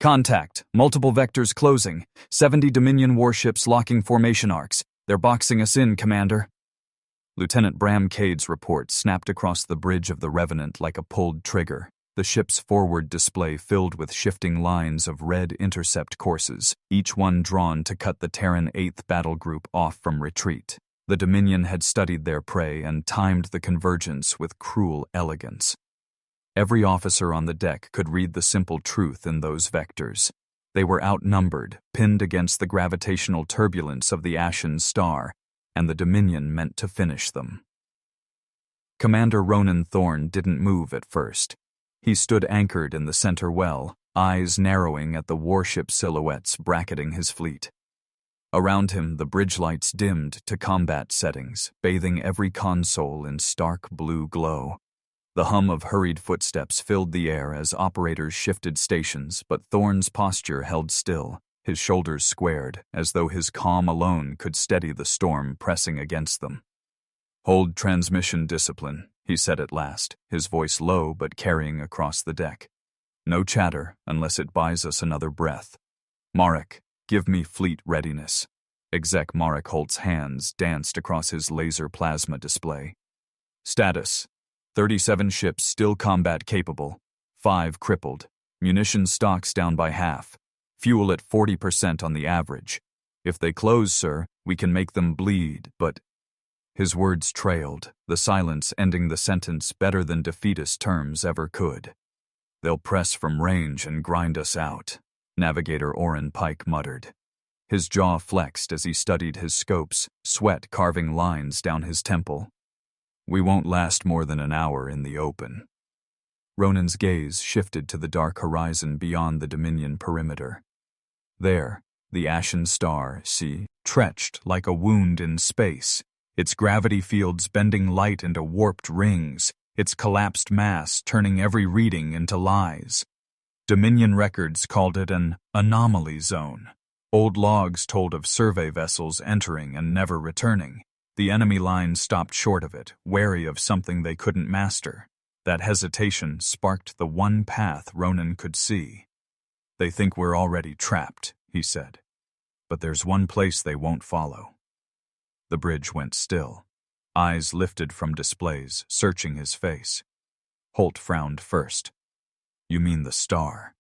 Contact. Multiple vectors closing. 70 Dominion warships locking formation arcs. They're boxing us in, Commander. Lieutenant Bram Cade's report snapped across the bridge of the Revenant like a pulled trigger, the ship's forward display filled with shifting lines of red intercept courses, each one drawn to cut the Terran 8th Battle Group off from retreat. The Dominion had studied their prey and timed the convergence with cruel elegance. Every officer on the deck could read the simple truth in those vectors. They were outnumbered, pinned against the gravitational turbulence of the Ashen Star, and the Dominion meant to finish them. Commander Ronan Thorne didn't move at first. He stood anchored in the center well, eyes narrowing at the warship silhouettes bracketing his fleet. Around him, the bridge lights dimmed to combat settings, bathing every console in stark blue glow. The hum of hurried footsteps filled the air as operators shifted stations, but Thorne's posture held still, his shoulders squared, as though his calm alone could steady the storm pressing against them. "Hold transmission discipline," he said at last, his voice low but carrying across the deck. "No chatter unless it buys us another breath. Marek, give me fleet readiness." Exec Marek Holt's hands danced across his laser plasma display. "Status: 37 ships still combat capable, 5 crippled, munition stocks down by half, fuel at 40% on the average. If they close, sir, we can make them bleed, but—" His words trailed, the silence ending the sentence better than defeatist terms ever could. "They'll press from range and grind us out," Navigator Orrin Pike muttered. His jaw flexed as he studied his scopes, sweat carving lines down his temple. "We won't last more than an hour in the open." Ronan's gaze shifted to the dark horizon beyond the Dominion perimeter. There, the Ashen Star, stretched like a wound in space, its gravity fields bending light into warped rings, its collapsed mass turning every reading into lies. Dominion records called it an anomaly zone. Old logs told of survey vessels entering and never returning. The enemy line stopped short of it, wary of something they couldn't master. That hesitation sparked the one path Ronan could see. "They think we're already trapped," he said. "But there's one place they won't follow." The bridge went still. Eyes lifted from displays, searching his face. Holt frowned first. "You mean the star?"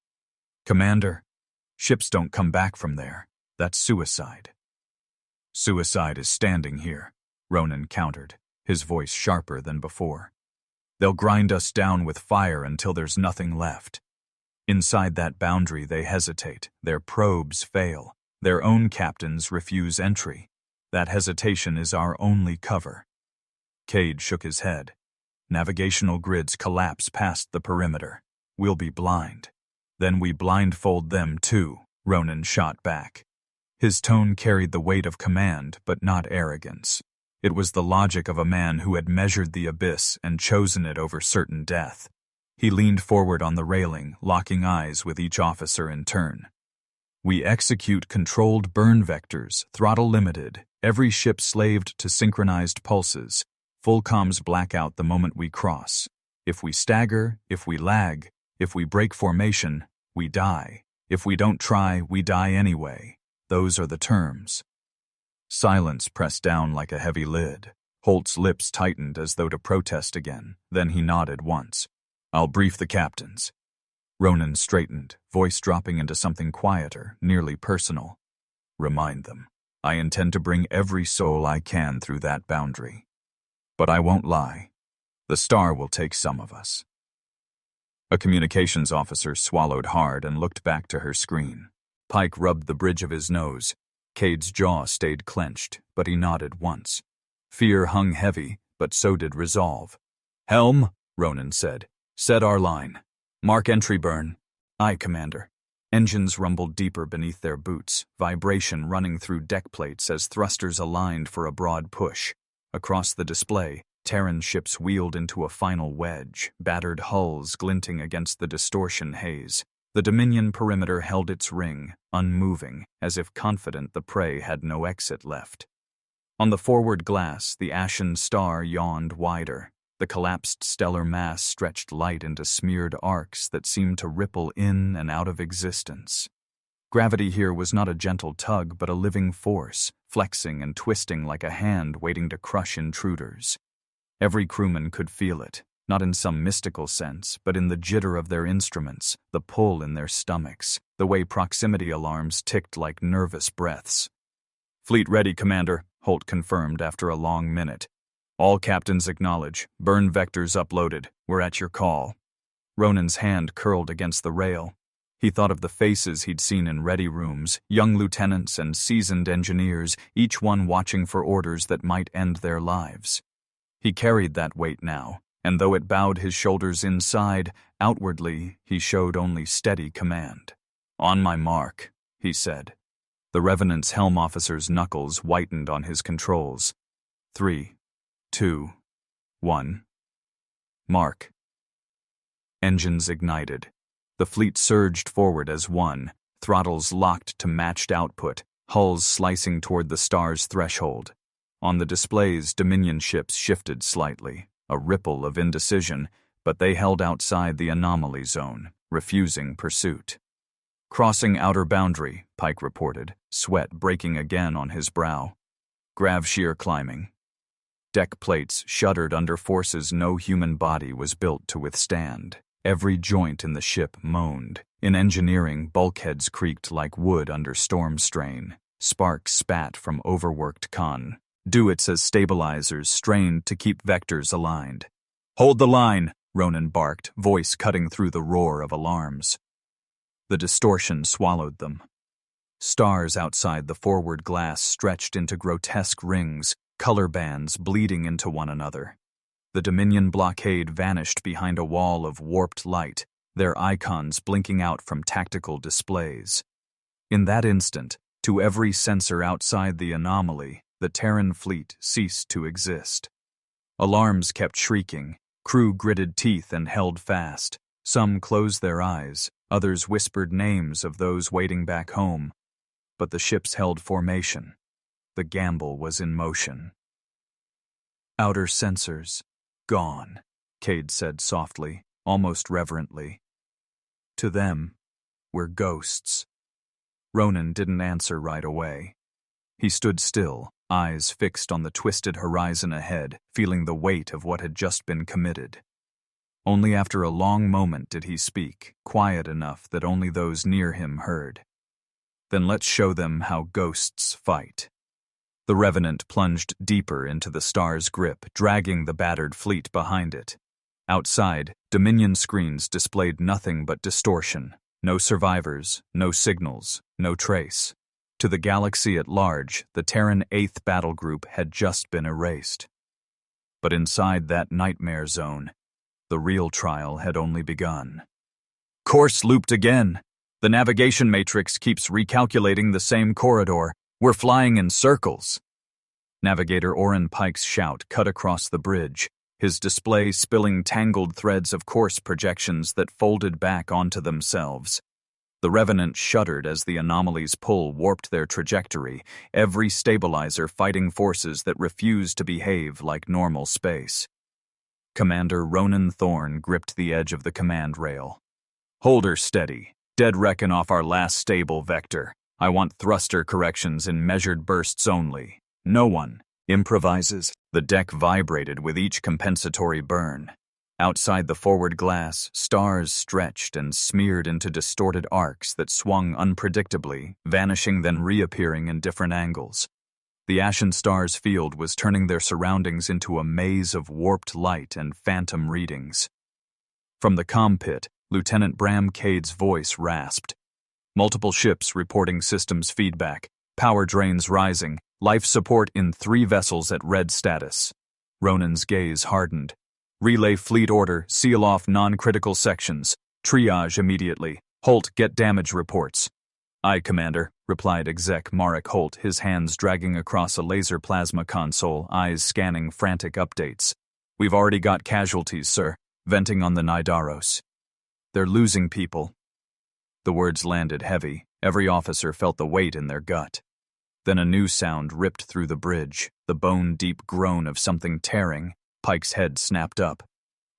"Commander, ships don't come back from there. That's suicide." "Suicide is standing here," Ronan countered, his voice sharper than before. "They'll grind us down with fire until there's nothing left. Inside that boundary they hesitate, their probes fail, their own captains refuse entry. That hesitation is our only cover." Cade shook his head. "Navigational grids collapse past the perimeter. We'll be blind. Then we blindfold them too," Ronan shot back. His tone carried the weight of command, but not arrogance. It was the logic of a man who had measured the abyss and chosen it over certain death. He leaned forward on the railing, locking eyes with each officer in turn. "We execute controlled burn vectors, throttle limited, every ship slaved to synchronized pulses. Full comms blackout the moment we cross. If we stagger, if we lag, if we break formation, we die. If we don't try, we die anyway. Those are the terms." Silence pressed down like a heavy lid. Holt's lips tightened as though to protest again, then he nodded once. "I'll brief the captains." Ronan straightened, voice dropping into something quieter, nearly personal. "Remind them, I intend to bring every soul I can through that boundary. But I won't lie. The star will take some of us." A communications officer swallowed hard and looked back to her screen. Pike rubbed the bridge of his nose. Cade's jaw stayed clenched, but he nodded once. Fear hung heavy, but so did resolve. "Helm," Ronan said. "Set our line. Mark entry burn." "Aye, Commander." Engines rumbled deeper beneath their boots, vibration running through deck plates as thrusters aligned for a broad push. Across the display, Terran ships wheeled into a final wedge, battered hulls glinting against the distortion haze. The Dominion perimeter held its ring, unmoving, as if confident the prey had no exit left. On the forward glass, the Ashen Star yawned wider. The collapsed stellar mass stretched light into smeared arcs that seemed to ripple in and out of existence. Gravity here was not a gentle tug, but a living force, flexing and twisting like a hand waiting to crush intruders. Every crewman could feel it, not in some mystical sense, but in the jitter of their instruments, the pull in their stomachs, the way proximity alarms ticked like nervous breaths. "Fleet ready, Commander," Holt confirmed after a long minute. "All captains acknowledge. Burn vectors uploaded. We're at your call." Ronan's hand curled against the rail. He thought of the faces he'd seen in ready rooms, young lieutenants and seasoned engineers, each one watching for orders that might end their lives. He carried that weight now, and though it bowed his shoulders inside, outwardly he showed only steady command. "On my mark," he said. The Revenant's helm officer's knuckles whitened on his controls. 3, 2, 1. Mark. Engines ignited. The fleet surged forward as one, throttles locked to matched output, hulls slicing toward the star's threshold. On the displays, Dominion ships shifted slightly, a ripple of indecision, but they held outside the anomaly zone, refusing pursuit. "Crossing outer boundary," Pike reported, sweat breaking again on his brow. "Grav shear climbing." Deck plates shuddered under forces no human body was built to withstand. Every joint in the ship moaned. In engineering, bulkheads creaked like wood under storm strain. Sparks spat from overworked conduits as stabilizers strained to keep vectors aligned. "Hold the line," Ronan barked, voice cutting through the roar of alarms. The distortion swallowed them. Stars outside the forward glass stretched into grotesque rings, color bands bleeding into one another. The Dominion blockade vanished behind a wall of warped light, their icons blinking out from tactical displays. In that instant, to every sensor outside the anomaly, the Terran fleet ceased to exist. Alarms kept shrieking, crew gritted teeth and held fast. Some closed their eyes, others whispered names of those waiting back home. But the ships held formation. The gamble was in motion. "Outer sensors. Gone," Cade said softly, almost reverently. "To them, we're ghosts." Ronan didn't answer right away. He stood still, eyes fixed on the twisted horizon ahead, feeling the weight of what had just been committed. Only after a long moment did he speak, quiet enough that only those near him heard. "Then let's show them how ghosts fight." The Revenant plunged deeper into the star's grip, dragging the battered fleet behind it. Outside, Dominion screens displayed nothing but distortion. No survivors, no signals, no trace. To the galaxy at large, the Terran 8th Battle Group had just been erased. But inside that nightmare zone, the real trial had only begun. "Course looped again. The navigation matrix keeps recalculating the same corridor. We're flying in circles." Navigator Oren Pike's shout cut across the bridge, his display spilling tangled threads of course projections that folded back onto themselves. The Revenant shuddered as the anomaly's pull warped their trajectory, every stabilizer fighting forces that refused to behave like normal space. Commander Ronan Thorne gripped the edge of the command rail. "Hold her steady. Dead reckon off our last stable vector. I want thruster corrections in measured bursts only. No one improvises." The deck vibrated with each compensatory burn. Outside the forward glass, stars stretched and smeared into distorted arcs that swung unpredictably, vanishing then reappearing in different angles. The Ashen Star's field was turning their surroundings into a maze of warped light and phantom readings. From the comm pit, Lieutenant Bram Cade's voice rasped. "Multiple ships reporting systems feedback. Power drains rising. Life support in 3 vessels at red status." Ronan's gaze hardened. "Relay fleet order, seal off non-critical sections. Triage immediately. Holt, get damage reports." "Aye, Commander," replied Exec Marek Holt, his hands dragging across a laser plasma console, eyes scanning frantic updates. "We've already got casualties, sir. Venting on the Nidaros. They're losing people." The words landed heavy. Every officer felt the weight in their gut. Then a new sound ripped through the bridge, the bone-deep groan of something tearing, Pike's head snapped up.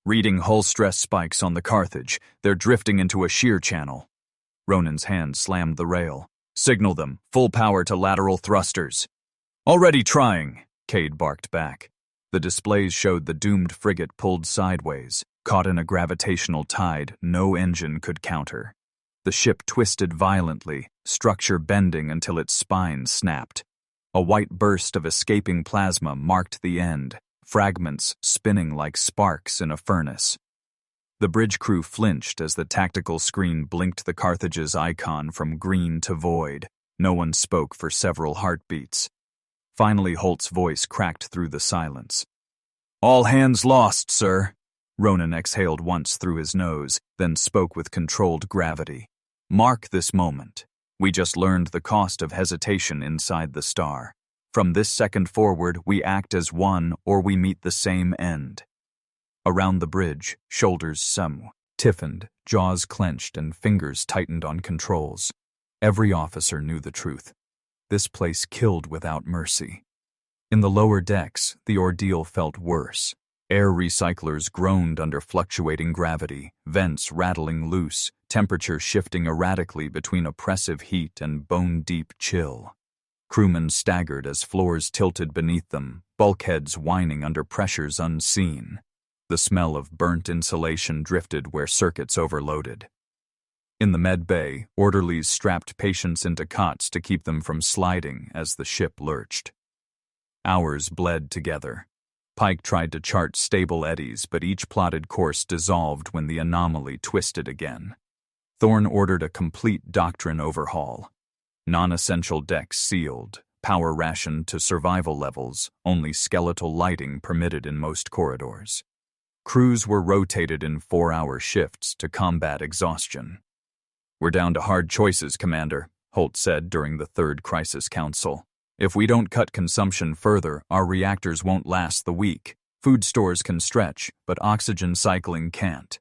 Reading hull stress spikes on the Carthage, they're drifting into a shear channel. Ronan's hand slammed the rail. Signal them, full power to lateral thrusters. Already trying, Cade barked back. The displays showed the doomed frigate pulled sideways, caught in a gravitational tide no engine could counter. The ship twisted violently, structure bending until its spine snapped. A white burst of escaping plasma marked the end, fragments spinning like sparks in a furnace. The bridge crew flinched as the tactical screen blinked the Carthage's icon from green to void. No one spoke for several heartbeats. Finally, Holt's voice cracked through the silence. "All hands lost, sir." Ronan exhaled once through his nose, then spoke with controlled gravity. "Mark this moment. We just learned the cost of hesitation inside the star. From this second forward, we act as one or we meet the same end." Around the bridge, shoulders stiffened, jaws clenched, and fingers tightened on controls. Every officer knew the truth. This place killed without mercy. In the lower decks, the ordeal felt worse. Air recyclers groaned under fluctuating gravity, vents rattling loose, temperature shifting erratically between oppressive heat and bone-deep chill. Crewmen staggered as floors tilted beneath them, bulkheads whining under pressures unseen. The smell of burnt insulation drifted where circuits overloaded. In the med bay, orderlies strapped patients into cots to keep them from sliding as the ship lurched. Hours bled together. Pike tried to chart stable eddies, but each plotted course dissolved when the anomaly twisted again. Thorne ordered a complete doctrine overhaul. Non-essential decks sealed, power rationed to survival levels, only skeletal lighting permitted in most corridors. Crews were rotated in 4-hour shifts to combat exhaustion. "We're down to hard choices, Commander," Holt said during the third crisis council. "If we don't cut consumption further, our reactors won't last the week. Food stores can stretch, but oxygen cycling can't."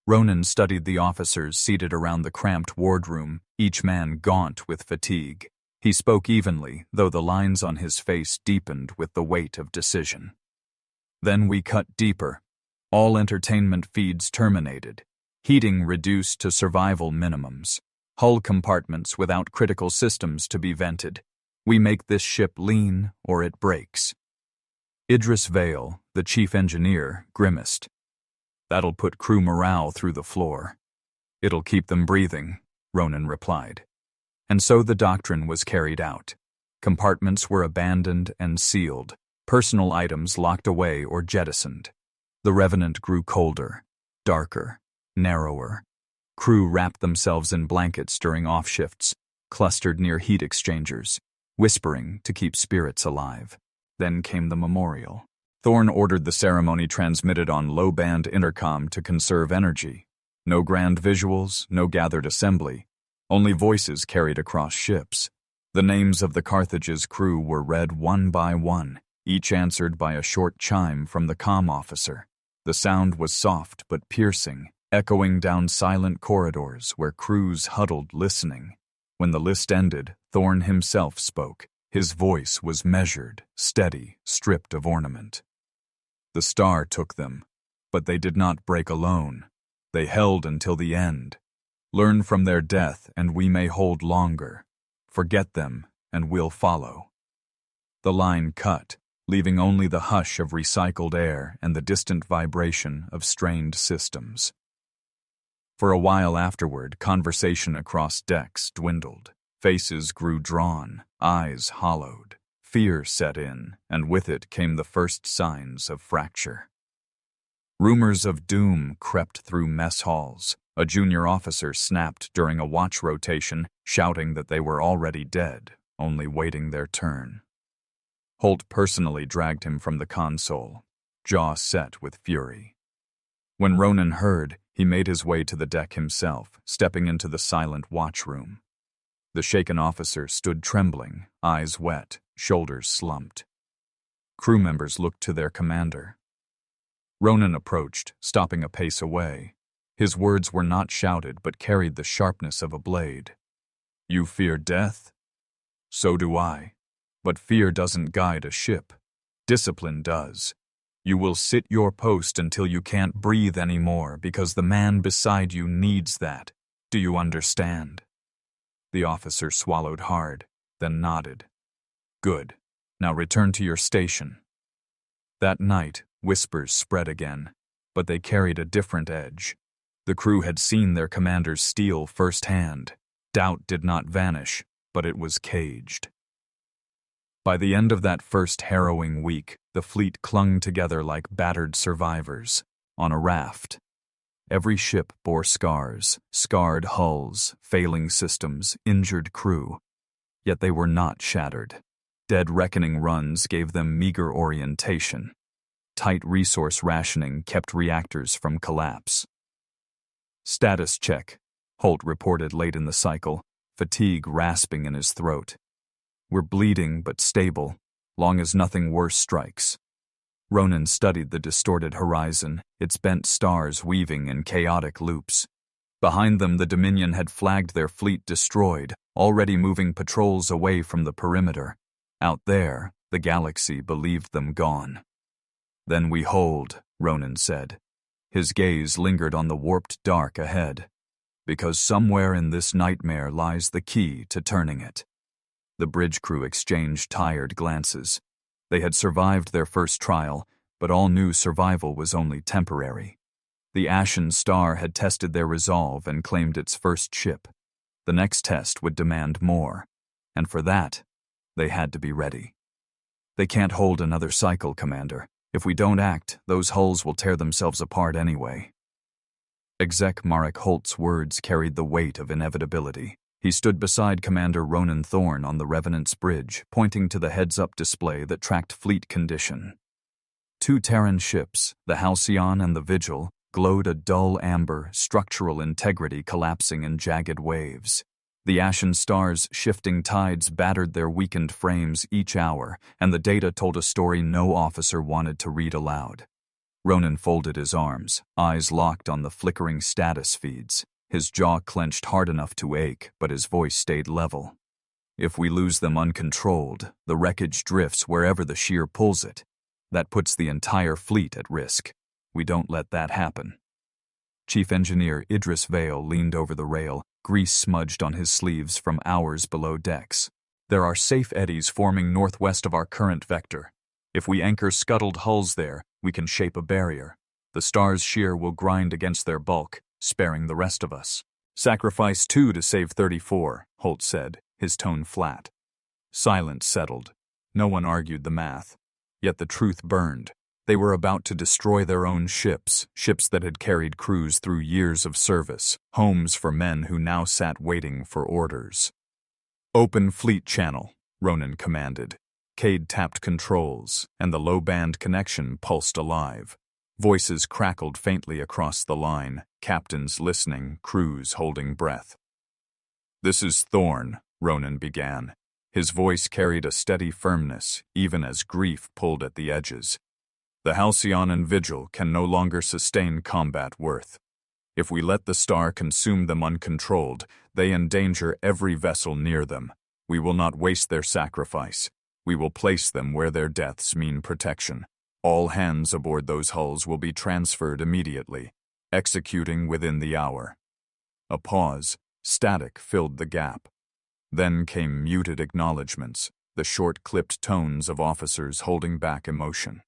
Ronan studied the officers seated around the cramped wardroom, each man gaunt with fatigue. He spoke evenly, though the lines on his face deepened with the weight of decision. "Then we cut deeper. All entertainment feeds terminated. Heating reduced to survival minimums. Hull compartments without critical systems to be vented. We make this ship lean or it breaks." Idris Vale, the chief engineer, grimaced. "That'll put crew morale through the floor." "It'll keep them breathing," Ronan replied. And so the doctrine was carried out. Compartments were abandoned and sealed, personal items locked away or jettisoned. The Revenant grew colder, darker, narrower. Crew wrapped themselves in blankets during off-shifts, clustered near heat exchangers, whispering to keep spirits alive. Then came the memorial. Thorne ordered the ceremony transmitted on low-band intercom to conserve energy. No grand visuals, no gathered assembly, only voices carried across ships. The names of the Carthage's crew were read one by one, each answered by a short chime from the comm officer. The sound was soft but piercing, echoing down silent corridors where crews huddled listening. When the list ended, Thorne himself spoke. His voice was measured, steady, stripped of ornament. "The star took them, but they did not break alone. They held until the end. Learn from their death, and we may hold longer. Forget them, and we'll follow." The line cut, leaving only the hush of recycled air and the distant vibration of strained systems. For a while afterward, conversation across decks dwindled. Faces grew drawn, eyes hollowed. Fear set in, and with it came the first signs of fracture. Rumors of doom crept through mess halls. A junior officer snapped during a watch rotation, shouting that they were already dead, only waiting their turn. Holt personally dragged him from the console, jaw set with fury. When Ronan heard, he made his way to the deck himself, stepping into the silent watchroom. The shaken officer stood trembling, eyes wet, shoulders slumped. Crew members looked to their commander. Ronan approached, stopping a pace away. His words were not shouted but carried the sharpness of a blade. "You fear death? So do I. But fear doesn't guide a ship. Discipline does. You will sit your post until you can't breathe anymore because the man beside you needs that. Do you understand? The officer swallowed hard, then nodded. Good. Now return to your station. That night, whispers spread again, but they carried a different edge. The crew had seen their commander's steel firsthand. Doubt did not vanish, but it was caged. By the end of that first harrowing week, the fleet clung together like battered survivors on a raft. Every ship bore scars, scarred hulls, failing systems, injured crew. Yet they were not shattered. Dead reckoning runs gave them meager orientation. Tight resource rationing kept reactors from collapse. Status check, Holt reported late in the cycle, fatigue rasping in his throat. We're bleeding but stable, long as nothing worse strikes. Ronan studied the distorted horizon, its bent stars weaving in chaotic loops. Behind them, the Dominion had flagged their fleet destroyed, already moving patrols away from the perimeter. Out there, the galaxy believed them gone. Then we hold, Ronan said. His gaze lingered on the warped dark ahead. Because somewhere in this nightmare lies the key to turning it. The bridge crew exchanged tired glances. They had survived their first trial, but all knew survival was only temporary. The Ashen Star had tested their resolve and claimed its first ship. The next test would demand more, and for that, they had to be ready. They can't hold another cycle, Commander. If we don't act, those hulls will tear themselves apart anyway. Exec Marek Holt's words carried the weight of inevitability. He stood beside Commander Ronan Thorne on the Revenant's bridge, pointing to the heads-up display that tracked fleet condition. Two Terran ships, the Halcyon and the Vigil, glowed a dull amber, structural integrity collapsing in jagged waves. The Ashen Star's shifting tides battered their weakened frames each hour, and the data told a story no officer wanted to read aloud. Ronan folded his arms, eyes locked on the flickering status feeds. His jaw clenched hard enough to ache, but his voice stayed level. If we lose them uncontrolled, the wreckage drifts wherever the shear pulls it. That puts the entire fleet at risk. We don't let that happen. Chief Engineer Idris Vale leaned over the rail, grease smudged on his sleeves from hours below decks. There are safe eddies forming northwest of our current vector. If we anchor scuttled hulls there, we can shape a barrier. The star's shear will grind against their bulk, sparing the rest of us. Sacrifice 2 to save 34, Holt said, his tone flat. Silence settled. No one argued the math. Yet the truth burned. They were about to destroy their own ships, ships that had carried crews through years of service, homes for men who now sat waiting for orders. Open fleet channel, Ronan commanded. Cade tapped controls, and the low-band connection pulsed alive. Voices crackled faintly across the line, captains listening, crews holding breath. "This is Thorne," Ronan began. His voice carried a steady firmness, even as grief pulled at the edges. "The Halcyon and Vigil can no longer sustain combat worth. If we let the star consume them uncontrolled, they endanger every vessel near them. We will not waste their sacrifice. We will place them where their deaths mean protection. All hands aboard those hulls will be transferred immediately, executing within the hour." A pause, static filled the gap. Then came muted acknowledgments, the short-clipped tones of officers holding back emotion.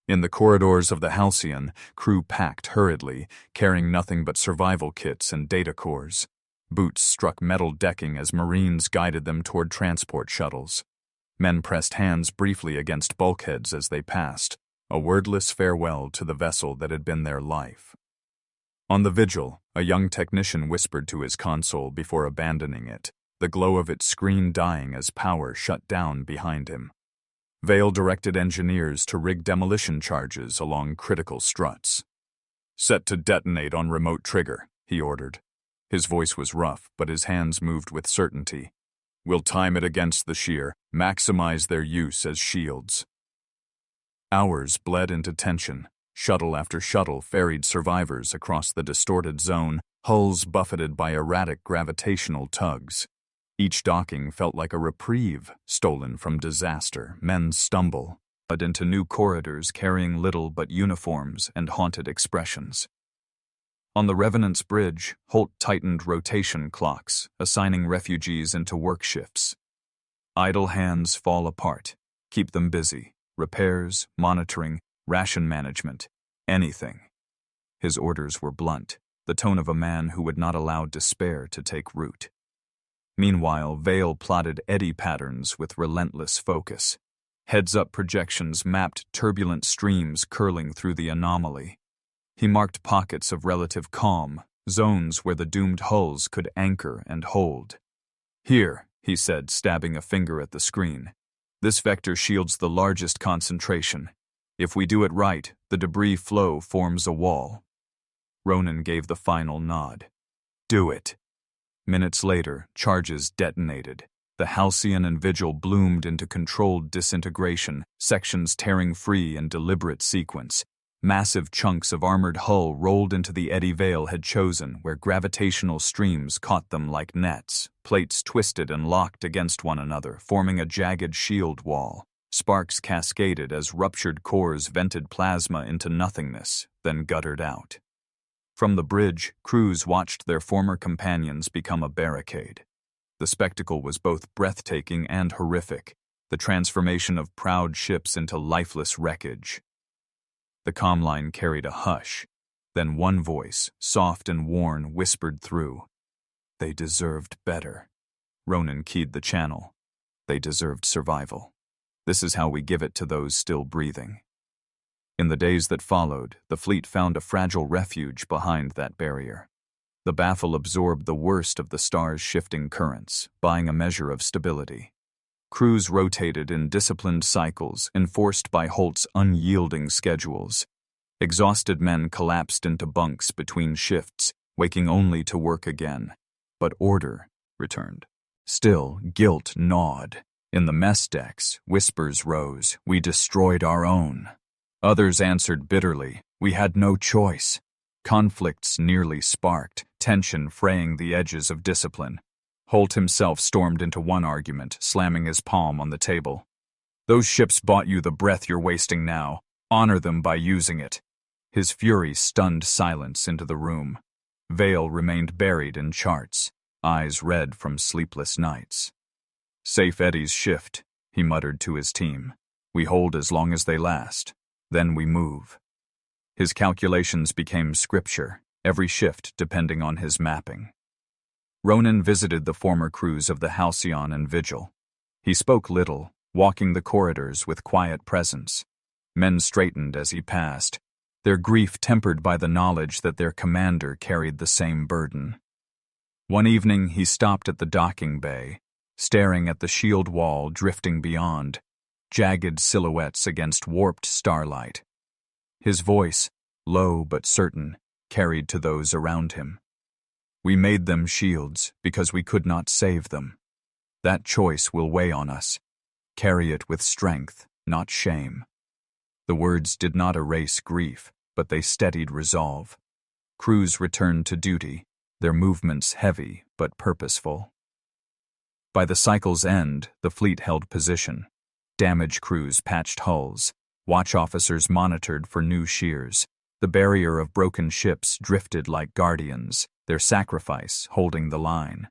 In the corridors of the Halcyon, crew packed hurriedly, carrying nothing but survival kits and data cores. Boots struck metal decking as Marines guided them toward transport shuttles. Men pressed hands briefly against bulkheads as they passed, a wordless farewell to the vessel that had been their life. On the Vigil, a young technician whispered to his console before abandoning it, the glow of its screen dying as power shut down behind him. Vale directed engineers to rig demolition charges along critical struts. "Set to detonate on remote trigger," he ordered. His voice was rough, but his hands moved with certainty. "We'll time it against the shear, maximize their use as shields." Hours bled into tension. Shuttle after shuttle ferried survivors across the distorted zone, hulls buffeted by erratic gravitational tugs. Each docking felt like a reprieve, stolen from disaster. Men stumble, into new corridors carrying little but uniforms and haunted expressions. On the Revenant's bridge, Holt tightened rotation clocks, assigning refugees into work shifts. Idle hands fall apart. Keep them busy. Repairs, monitoring, ration management, anything. His orders were blunt, the tone of a man who would not allow despair to take root. Meanwhile, Vale plotted eddy patterns with relentless focus. Heads-up projections mapped turbulent streams curling through the anomaly. He marked pockets of relative calm, zones where the doomed hulls could anchor and hold. "Here," he said, stabbing a finger at the screen. "This vector shields the largest concentration. If we do it right, the debris flow forms a wall." Ronan gave the final nod. "Do it." Minutes later, charges detonated. The Halcyon and Vigil bloomed into controlled disintegration, sections tearing free in deliberate sequence. Massive chunks of armored hull rolled into the eddy Vale had chosen, where gravitational streams caught them like nets. Plates twisted and locked against one another, forming a jagged shield wall. Sparks cascaded as ruptured cores vented plasma into nothingness, then guttered out. From the bridge, crews watched their former companions become a barricade. The spectacle was both breathtaking and horrific, the transformation of proud ships into lifeless wreckage. The comm line carried a hush. Then one voice, soft and worn, whispered through. "They deserved better." Ronan keyed the channel. "They deserved survival. This is how we give it to those still breathing." In the days that followed, the fleet found a fragile refuge behind that barrier. The baffle absorbed the worst of the star's shifting currents, buying a measure of stability. Crews rotated in disciplined cycles enforced by Holt's unyielding schedules. Exhausted men collapsed into bunks between shifts, waking only to work again. But order returned. Still, guilt gnawed. In the mess decks, whispers rose, "We destroyed our own." Others answered bitterly, "We had no choice." Conflicts nearly sparked, tension fraying the edges of discipline. Holt himself stormed into one argument, slamming his palm on the table. "Those ships bought you the breath you're wasting now. Honor them by using it." His fury stunned silence into the room. Vale remained buried in charts, eyes red from sleepless nights. "Safe eddies shift," he muttered to his team. "We hold as long as they last. Then we move." His calculations became scripture, every shift depending on his mapping. Ronan visited the former crews of the Halcyon and Vigil. He spoke little, walking the corridors with quiet presence. Men straightened as he passed, their grief tempered by the knowledge that their commander carried the same burden. One evening he stopped at the docking bay, staring at the shield wall drifting beyond, jagged silhouettes against warped starlight. His voice, low but certain, carried to those around him. "We made them shields because we could not save them. That choice will weigh on us. Carry it with strength, not shame." The words did not erase grief, but they steadied resolve. Crews returned to duty, their movements heavy but purposeful. By the cycle's end, the fleet held position. Damage crews patched hulls. Watch officers monitored for new shears. The barrier of broken ships drifted like guardians, their sacrifice holding the line.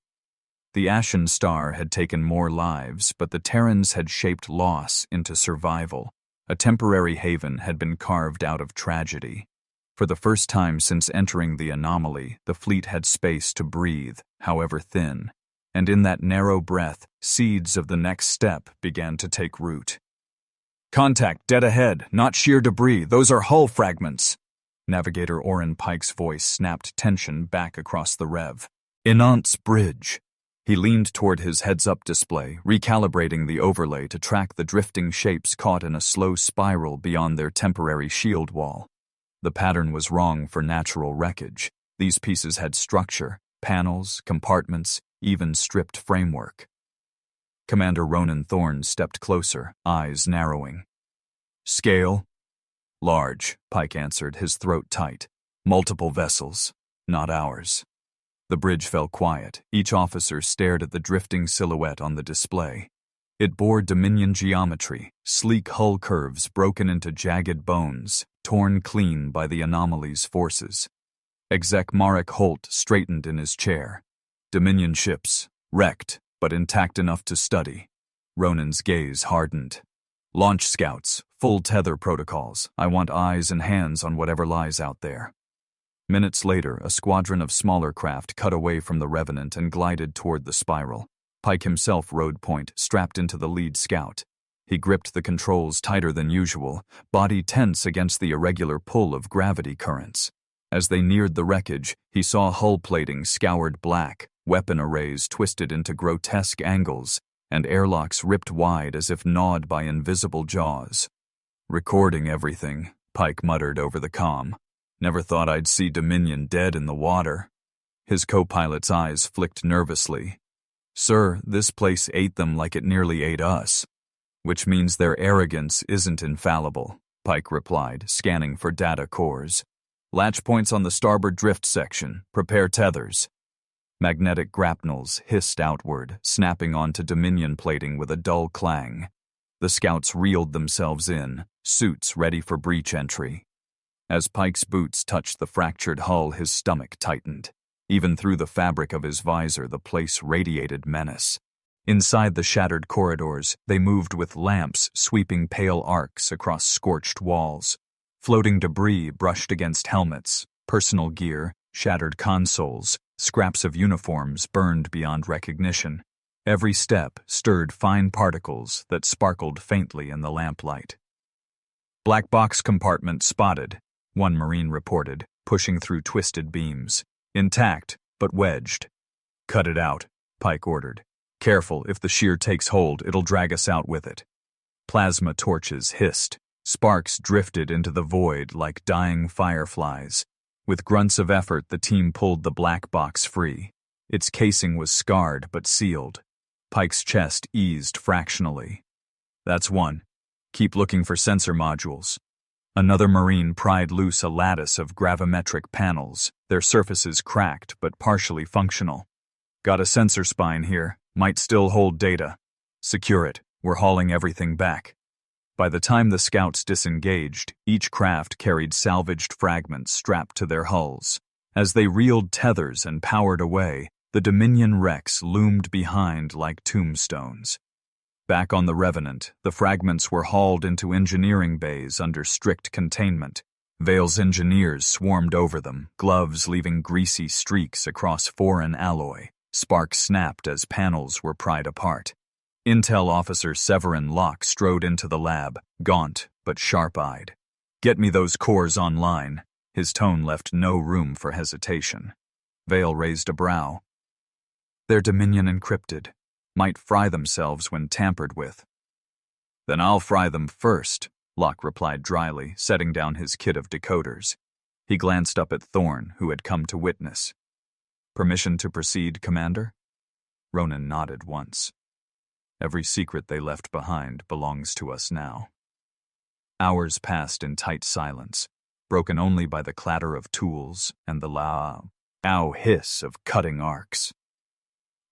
The Ashen Star had taken more lives, but the Terrans had shaped loss into survival. A temporary haven had been carved out of tragedy. For the first time since entering the anomaly, the fleet had space to breathe, however thin. And in that narrow breath, seeds of the next step began to take root. "Contact dead ahead, not sheer debris. Those are hull fragments." Navigator Oren Pike's voice snapped tension back across the Rev. "Inant's bridge." He leaned toward his heads-up display, recalibrating the overlay to track the drifting shapes caught in a slow spiral beyond their temporary shield wall. The pattern was wrong for natural wreckage. These pieces had structure, panels, compartments, even stripped framework. Commander Ronan Thorne stepped closer, eyes narrowing. "Scale?" "Large," Pike answered, his throat tight. "Multiple vessels, not ours." The bridge fell quiet. Each officer stared at the drifting silhouette on the display. It bore Dominion geometry, sleek hull curves broken into jagged bones, torn clean by the anomaly's forces. Exec Marek Holt straightened in his chair. Dominion ships, wrecked, but intact enough to study. Ronan's gaze hardened. Launch scouts, full tether protocols. I want eyes and hands on whatever lies out there. Minutes later, a squadron of smaller craft cut away from the Revenant and glided toward the spiral. Pike himself rode point, strapped into the lead scout. He gripped the controls tighter than usual, body tense against the irregular pull of gravity currents. As they neared the wreckage, he saw hull plating scoured black, weapon arrays twisted into grotesque angles, and airlocks ripped wide as if gnawed by invisible jaws. "Recording everything," Pike muttered over the comm. "Never thought I'd see Dominion dead in the water." His co-pilot's eyes flicked nervously. "Sir, this place ate them like it nearly ate us." "Which means their arrogance isn't infallible," Pike replied, scanning for data cores. "Latch points on the starboard drift section. Prepare tethers." Magnetic grapnels hissed outward, snapping onto Dominion plating with a dull clang. The scouts reeled themselves in, suits ready for breach entry. As Pike's boots touched the fractured hull, his stomach tightened. Even through the fabric of his visor, the place radiated menace. Inside the shattered corridors, they moved with lamps sweeping pale arcs across scorched walls. Floating debris brushed against helmets, personal gear, shattered consoles, scraps of uniforms burned beyond recognition. Every step stirred fine particles that sparkled faintly in the lamplight. "Black box compartment spotted," one Marine reported, pushing through twisted beams. "Intact, but wedged." "Cut it out," Pike ordered. "Careful, if the shear takes hold, it'll drag us out with it." Plasma torches hissed. Sparks drifted into the void like dying fireflies. With grunts of effort, the team pulled the black box free. Its casing was scarred but sealed. Pike's chest eased fractionally. "That's one. Keep looking for sensor modules." Another Marine pried loose a lattice of gravimetric panels, their surfaces cracked but partially functional. "Got a sensor spine here. Might still hold data. Secure it. We're hauling everything back." By the time the scouts disengaged, each craft carried salvaged fragments strapped to their hulls. As they reeled tethers and powered away, the Dominion wrecks loomed behind like tombstones. Back on the Revenant, the fragments were hauled into engineering bays under strict containment. Vale's engineers swarmed over them, gloves leaving greasy streaks across foreign alloy. Sparks snapped as panels were pried apart. Intel officer Severin Locke strode into the lab, gaunt but sharp-eyed. "Get me those cores online." His tone left no room for hesitation. Vale raised a brow. "They're Dominion encrypted. Might fry themselves when tampered with." "Then I'll fry them first," Locke replied dryly, setting down his kit of decoders. He glanced up at Thorne, who had come to witness. "Permission to proceed, Commander?" Ronan nodded once. "Every secret they left behind belongs to us now." Hours passed in tight silence, broken only by the clatter of tools and the ow hiss of cutting arcs.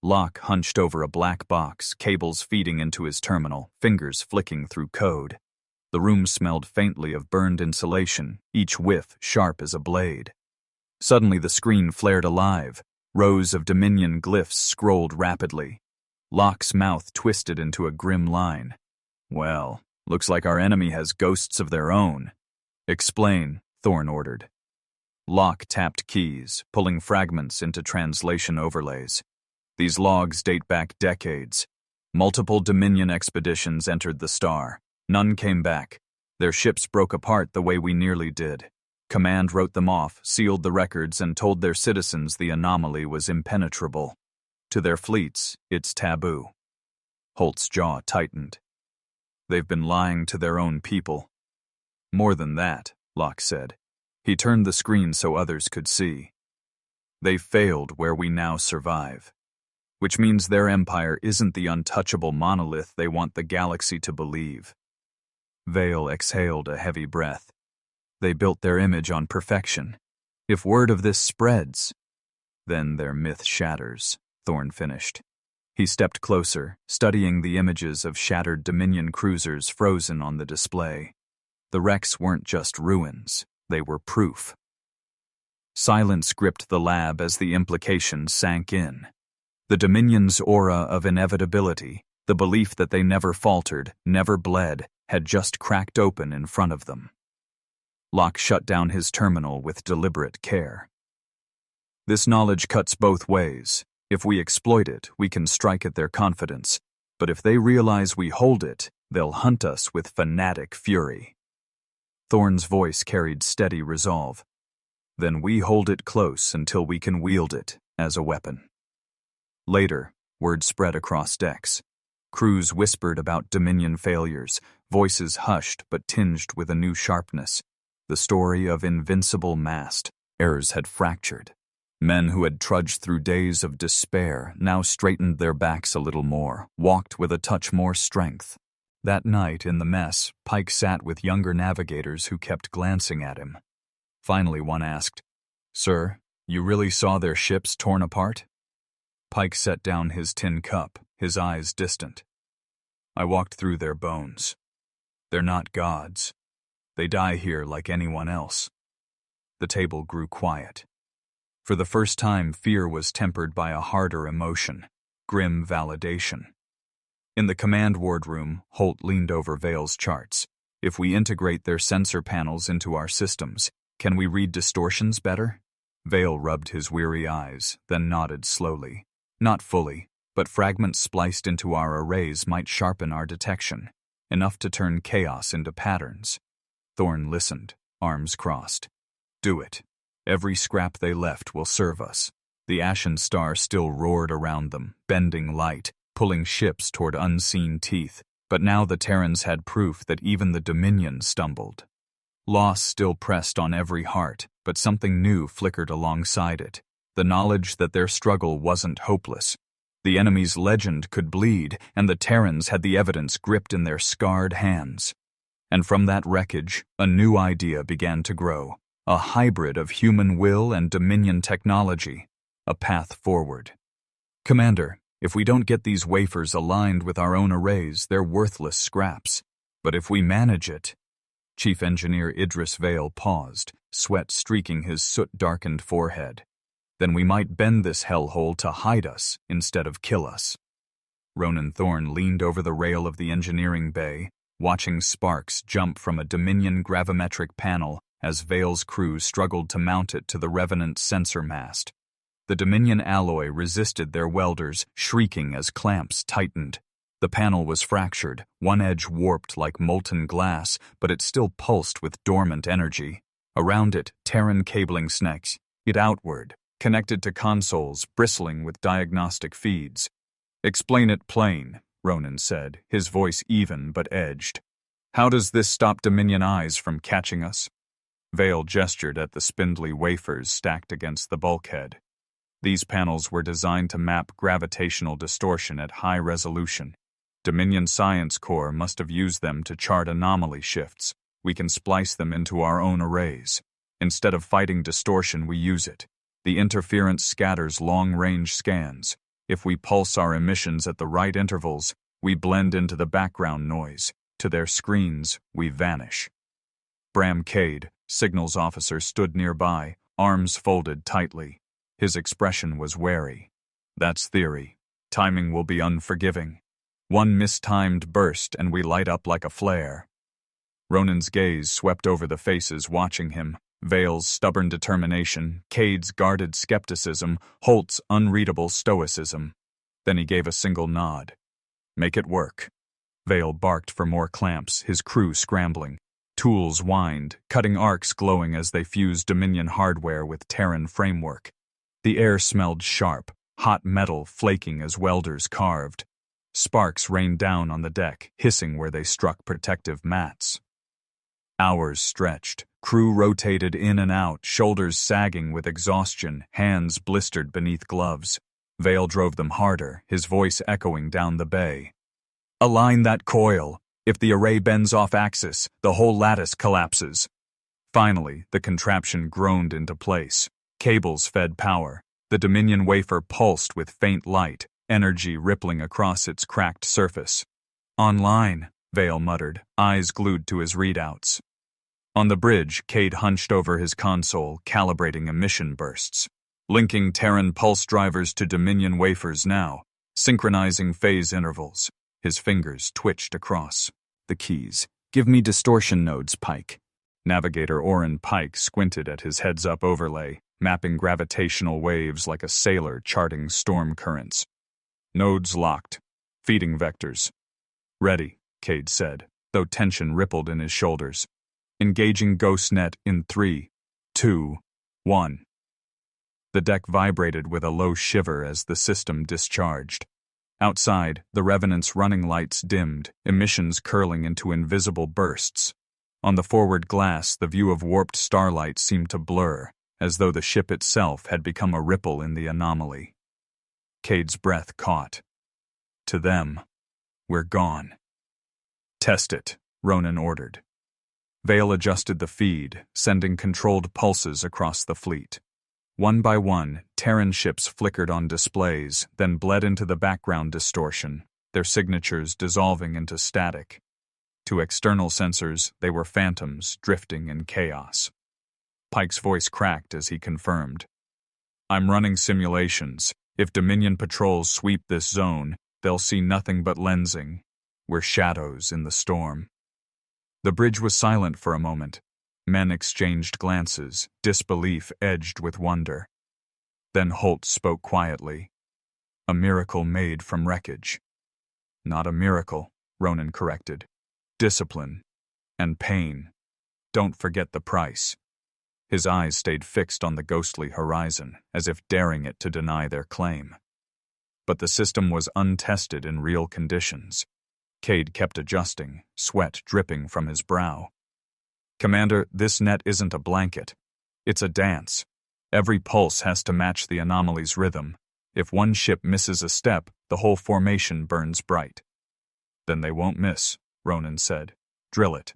Locke hunched over a black box, cables feeding into his terminal, fingers flicking through code. The room smelled faintly of burned insulation, each whiff sharp as a blade. Suddenly the screen flared alive. Rows of Dominion glyphs scrolled rapidly. Locke's mouth twisted into a grim line. "Well, looks like our enemy has ghosts of their own." "Explain," Thorne ordered. Locke tapped keys, pulling fragments into translation overlays. "These logs date back decades. Multiple Dominion expeditions entered the star. None came back. Their ships broke apart the way we nearly did. Command wrote them off, sealed the records, and told their citizens the anomaly was impenetrable. To their fleets, it's taboo." Holt's jaw tightened. "They've been lying to their own people." "More than that," Locke said. He turned the screen so others could see. "They failed where we now survive. Which means their empire isn't the untouchable monolith they want the galaxy to believe." Vale exhaled a heavy breath. "They built their image on perfection. If word of this spreads, then their myth shatters," Thorne finished. He stepped closer, studying the images of shattered Dominion cruisers frozen on the display. The wrecks weren't just ruins, they were proof. Silence gripped the lab as the implications sank in. The Dominion's aura of inevitability, the belief that they never faltered, never bled, had just cracked open in front of them. Locke shut down his terminal with deliberate care. This knowledge cuts both ways. If we exploit it, we can strike at their confidence. But if they realize we hold it, they'll hunt us with fanatic fury. Thorne's voice carried steady resolve. Then we hold it close until we can wield it as a weapon. Later, word spread across decks. Crews whispered about Dominion failures, voices hushed but tinged with a new sharpness. The story of invincible mast. Errors had fractured. Men who had trudged through days of despair now straightened their backs a little more, walked with a touch more strength. That night in the mess, Pike sat with younger navigators who kept glancing at him. Finally, one asked, "Sir, you really saw their ships torn apart?" Pike set down his tin cup, his eyes distant. "I walked through their bones. They're not gods. They die here like anyone else." The table grew quiet. For the first time, fear was tempered by a harder emotion, grim validation. In the command wardroom, Holt leaned over Vale's charts. "If we integrate their sensor panels into our systems, can we read distortions better?" Vale rubbed his weary eyes, then nodded slowly. "Not fully, but fragments spliced into our arrays might sharpen our detection, enough to turn chaos into patterns." Thorne listened, arms crossed. "Do it. Every scrap they left will serve us." The ashen star still roared around them, bending light, pulling ships toward unseen teeth, but now the Terrans had proof that even the Dominion stumbled. Loss still pressed on every heart, but something new flickered alongside it, the knowledge that their struggle wasn't hopeless. The enemy's legend could bleed, and the Terrans had the evidence gripped in their scarred hands. And from that wreckage, a new idea began to grow. A hybrid of human will and Dominion technology, a path forward. "Commander, if we don't get these wafers aligned with our own arrays, they're worthless scraps. But if we manage it..." Chief Engineer Idris Vale paused, sweat streaking his soot-darkened forehead. "Then we might bend this hellhole to hide us instead of kill us." Ronan Thorne leaned over the rail of the engineering bay, watching sparks jump from a Dominion gravimetric panel as Vale's crew struggled to mount it to the Revenant sensor mast. The Dominion alloy resisted their welders, shrieking as clamps tightened. The panel was fractured, one edge warped like molten glass, but it still pulsed with dormant energy. Around it, Terran cabling snakes, it outward, connected to consoles bristling with diagnostic feeds. "Explain it plain," Ronan said, his voice even but edged. "How does this stop Dominion eyes from catching us?" Vale gestured at the spindly wafers stacked against the bulkhead. These panels were designed to map gravitational distortion at high resolution. Dominion Science Corps must have used them to chart anomaly shifts. We can splice them into our own arrays. Instead of fighting distortion, we use it. The interference scatters long-range scans. If we pulse our emissions at the right intervals, we blend into the background noise. To their screens, we vanish. Bram Cade, signals officer, stood nearby, arms folded tightly. His expression was wary. "That's theory. Timing will be unforgiving. One mistimed burst and we light up like a flare." Ronan's gaze swept over the faces watching him, Vale's stubborn determination, Cade's guarded skepticism, Holt's unreadable stoicism. Then he gave a single nod. "Make it work." Vale barked for more clamps, his crew scrambling. Tools whined, cutting arcs glowing as they fused Dominion hardware with Terran framework. The air smelled sharp, hot metal flaking as welders carved. Sparks rained down on the deck, hissing where they struck protective mats. Hours stretched, crew rotated in and out, shoulders sagging with exhaustion, hands blistered beneath gloves. Vale drove them harder, his voice echoing down the bay. "Align that coil. If the array bends off axis, the whole lattice collapses." Finally, the contraption groaned into place. Cables fed power. The Dominion wafer pulsed with faint light, energy rippling across its cracked surface. "Online," Vale muttered, eyes glued to his readouts. On the bridge, Cade hunched over his console, calibrating emission bursts. Linking Terran pulse drivers to Dominion wafers now, synchronizing phase intervals. His fingers twitched across the keys. "Give me distortion nodes, Pike." Navigator Oren Pike squinted at his heads-up overlay, mapping gravitational waves like a sailor charting storm currents. "Nodes locked. Feeding vectors." "Ready," Cade said, though tension rippled in his shoulders. "Engaging GhostNet in 3, 2, 1. The deck vibrated with a low shiver as the system discharged. Outside, the Revenant's running lights dimmed, emissions curling into invisible bursts. On the forward glass, the view of warped starlight seemed to blur, as though the ship itself had become a ripple in the anomaly. Cade's breath caught. To them, "We're gone." "Test it," Ronan ordered. Vale adjusted the feed, sending controlled pulses across the fleet. One by one, Terran ships flickered on displays, then bled into the background distortion, their signatures dissolving into static. To external sensors, they were phantoms drifting in chaos. Pike's voice cracked as he confirmed. "I'm running simulations. If Dominion patrols sweep this zone, they'll see nothing but lensing. We're shadows in the storm." The bridge was silent for a moment. Men exchanged glances, disbelief edged with wonder. Then Holt spoke quietly. "A miracle made from wreckage." "Not a miracle," Ronan corrected. "Discipline. And pain. Don't forget the price." His eyes stayed fixed on the ghostly horizon, as if daring it to deny their claim. But the system was untested in real conditions. Cade kept adjusting, sweat dripping from his brow. "Commander, this net isn't a blanket. It's a dance. Every pulse has to match the anomaly's rhythm. If one ship misses a step, the whole formation burns bright." "Then they won't miss," Ronan said. "Drill it."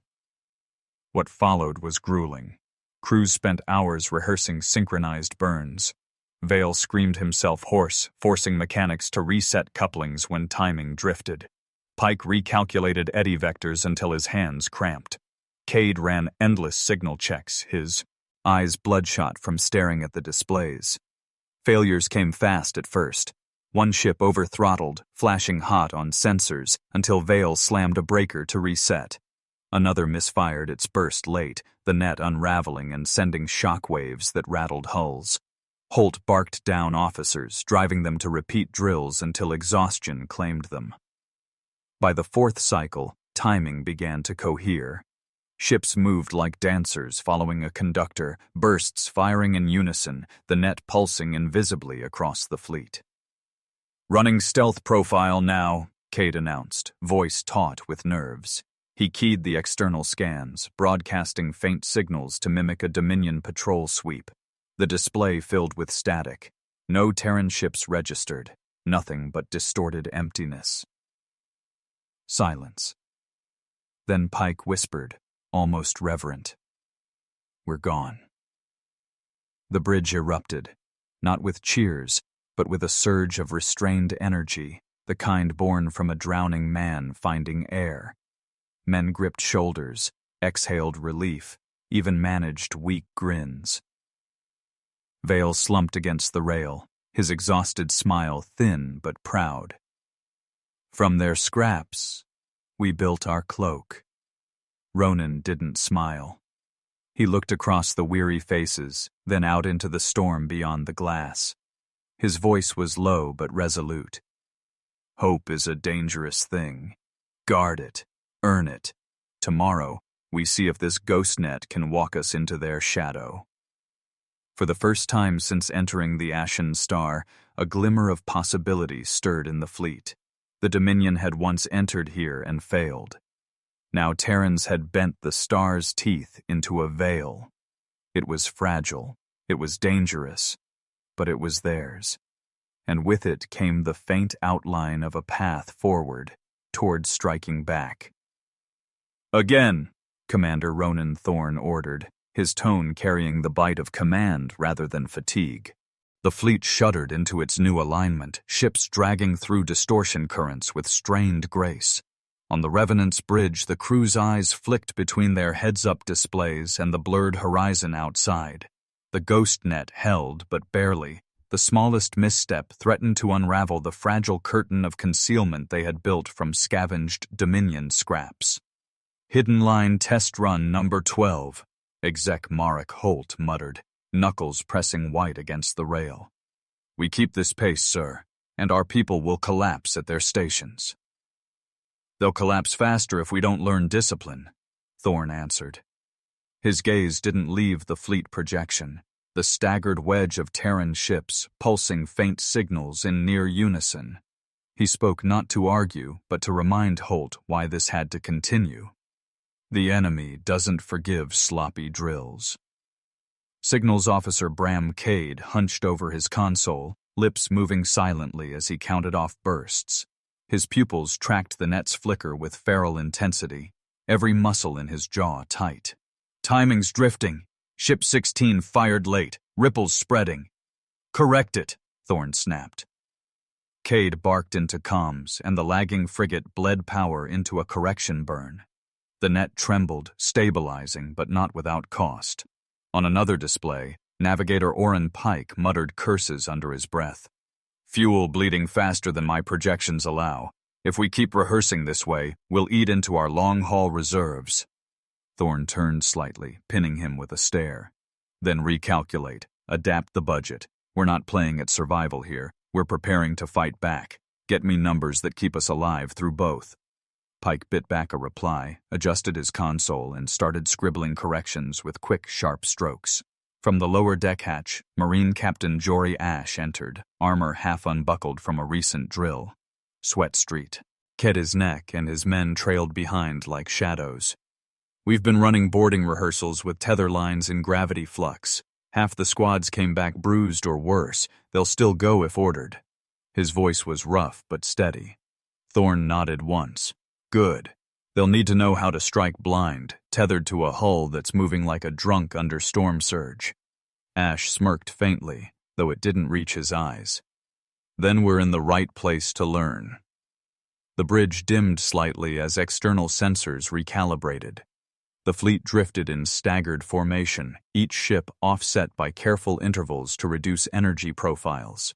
What followed was grueling. Crews spent hours rehearsing synchronized burns. Vale screamed himself hoarse, forcing mechanics to reset couplings when timing drifted. Pike recalculated eddy vectors until his hands cramped. Cade ran endless signal checks, his eyes bloodshot from staring at the displays. Failures came fast at first. One ship over-throttled, flashing hot on sensors, until Vale slammed a breaker to reset. Another misfired its burst late, the net unraveling and sending shock waves that rattled hulls. Holt barked down officers, driving them to repeat drills until exhaustion claimed them. By the fourth cycle, timing began to cohere. Ships moved like dancers following a conductor, bursts firing in unison, the net pulsing invisibly across the fleet. "Running stealth profile now," Cade announced, voice taut with nerves. He keyed the external scans, broadcasting faint signals to mimic a Dominion patrol sweep. The display filled with static. No Terran ships registered, nothing but distorted emptiness. Silence. Then Pike whispered, almost reverent, "We're gone." The bridge erupted, not with cheers, but with a surge of restrained energy, the kind born from a drowning man finding air. Men gripped shoulders, exhaled relief, even managed weak grins. Vale slumped against the rail, his exhausted smile thin but proud. "From their scraps, we built our cloak." Ronan didn't smile. He looked across the weary faces, then out into the storm beyond the glass. His voice was low but resolute. "Hope is a dangerous thing. Guard it. Earn it. Tomorrow, we see if this ghost net can walk us into their shadow." For the first time since entering the Ashen Star, a glimmer of possibility stirred in the fleet. The Dominion had once entered here and failed. Now Terrans had bent the star's teeth into a veil. It was fragile, it was dangerous, but it was theirs. And with it came the faint outline of a path forward, toward striking back. "Again," Commander Ronan Thorne ordered, his tone carrying the bite of command rather than fatigue. The fleet shuddered into its new alignment, ships dragging through distortion currents with strained grace. On the Revenant's bridge, the crew's eyes flicked between their heads-up displays and the blurred horizon outside. The ghost net held, but barely. The smallest misstep threatened to unravel the fragile curtain of concealment they had built from scavenged Dominion scraps. "Hidden line test run number 12, Exec Marek Holt muttered, knuckles pressing white against the rail. "We keep this pace, sir, and our people will collapse at their stations." "They'll collapse faster if we don't learn discipline," Thorne answered. His gaze didn't leave the fleet projection, the staggered wedge of Terran ships pulsing faint signals in near unison. He spoke not to argue, but to remind Holt why this had to continue. The enemy doesn't forgive sloppy drills. Signals Officer Bram Cade hunched over his console, lips moving silently as he counted off bursts. His pupils tracked the net's flicker with feral intensity, every muscle in his jaw tight. "Timing's drifting. Ship 16 fired late, ripples spreading." "Correct it," Thorne snapped. Cade barked into comms, and the lagging frigate bled power into a correction burn. The net trembled, stabilizing, but not without cost. On another display, Navigator Orrin Pike muttered curses under his breath. "Fuel bleeding faster than my projections allow. If we keep rehearsing this way, we'll eat into our long-haul reserves." Thorne turned slightly, pinning him with a stare. "Then recalculate, adapt the budget. We're not playing at survival here. We're preparing to fight back. Get me numbers that keep us alive through both." Pike bit back a reply, adjusted his console, and started scribbling corrections with quick, sharp strokes. From the lower deck hatch, Marine Captain Jory Ash entered, armor half unbuckled from a recent drill. Sweat streaked. Ked's neck and his men trailed behind like shadows. "We've been running boarding rehearsals with tether lines in gravity flux. Half the squads came back bruised or worse. They'll still go if ordered." His voice was rough but steady. Thorne nodded once. "Good. They'll need to know how to strike blind, tethered to a hull that's moving like a drunk under storm surge." Ash smirked faintly, though it didn't reach his eyes. "Then we're in the right place to learn." The bridge dimmed slightly as external sensors recalibrated. The fleet drifted in staggered formation, each ship offset by careful intervals to reduce energy profiles.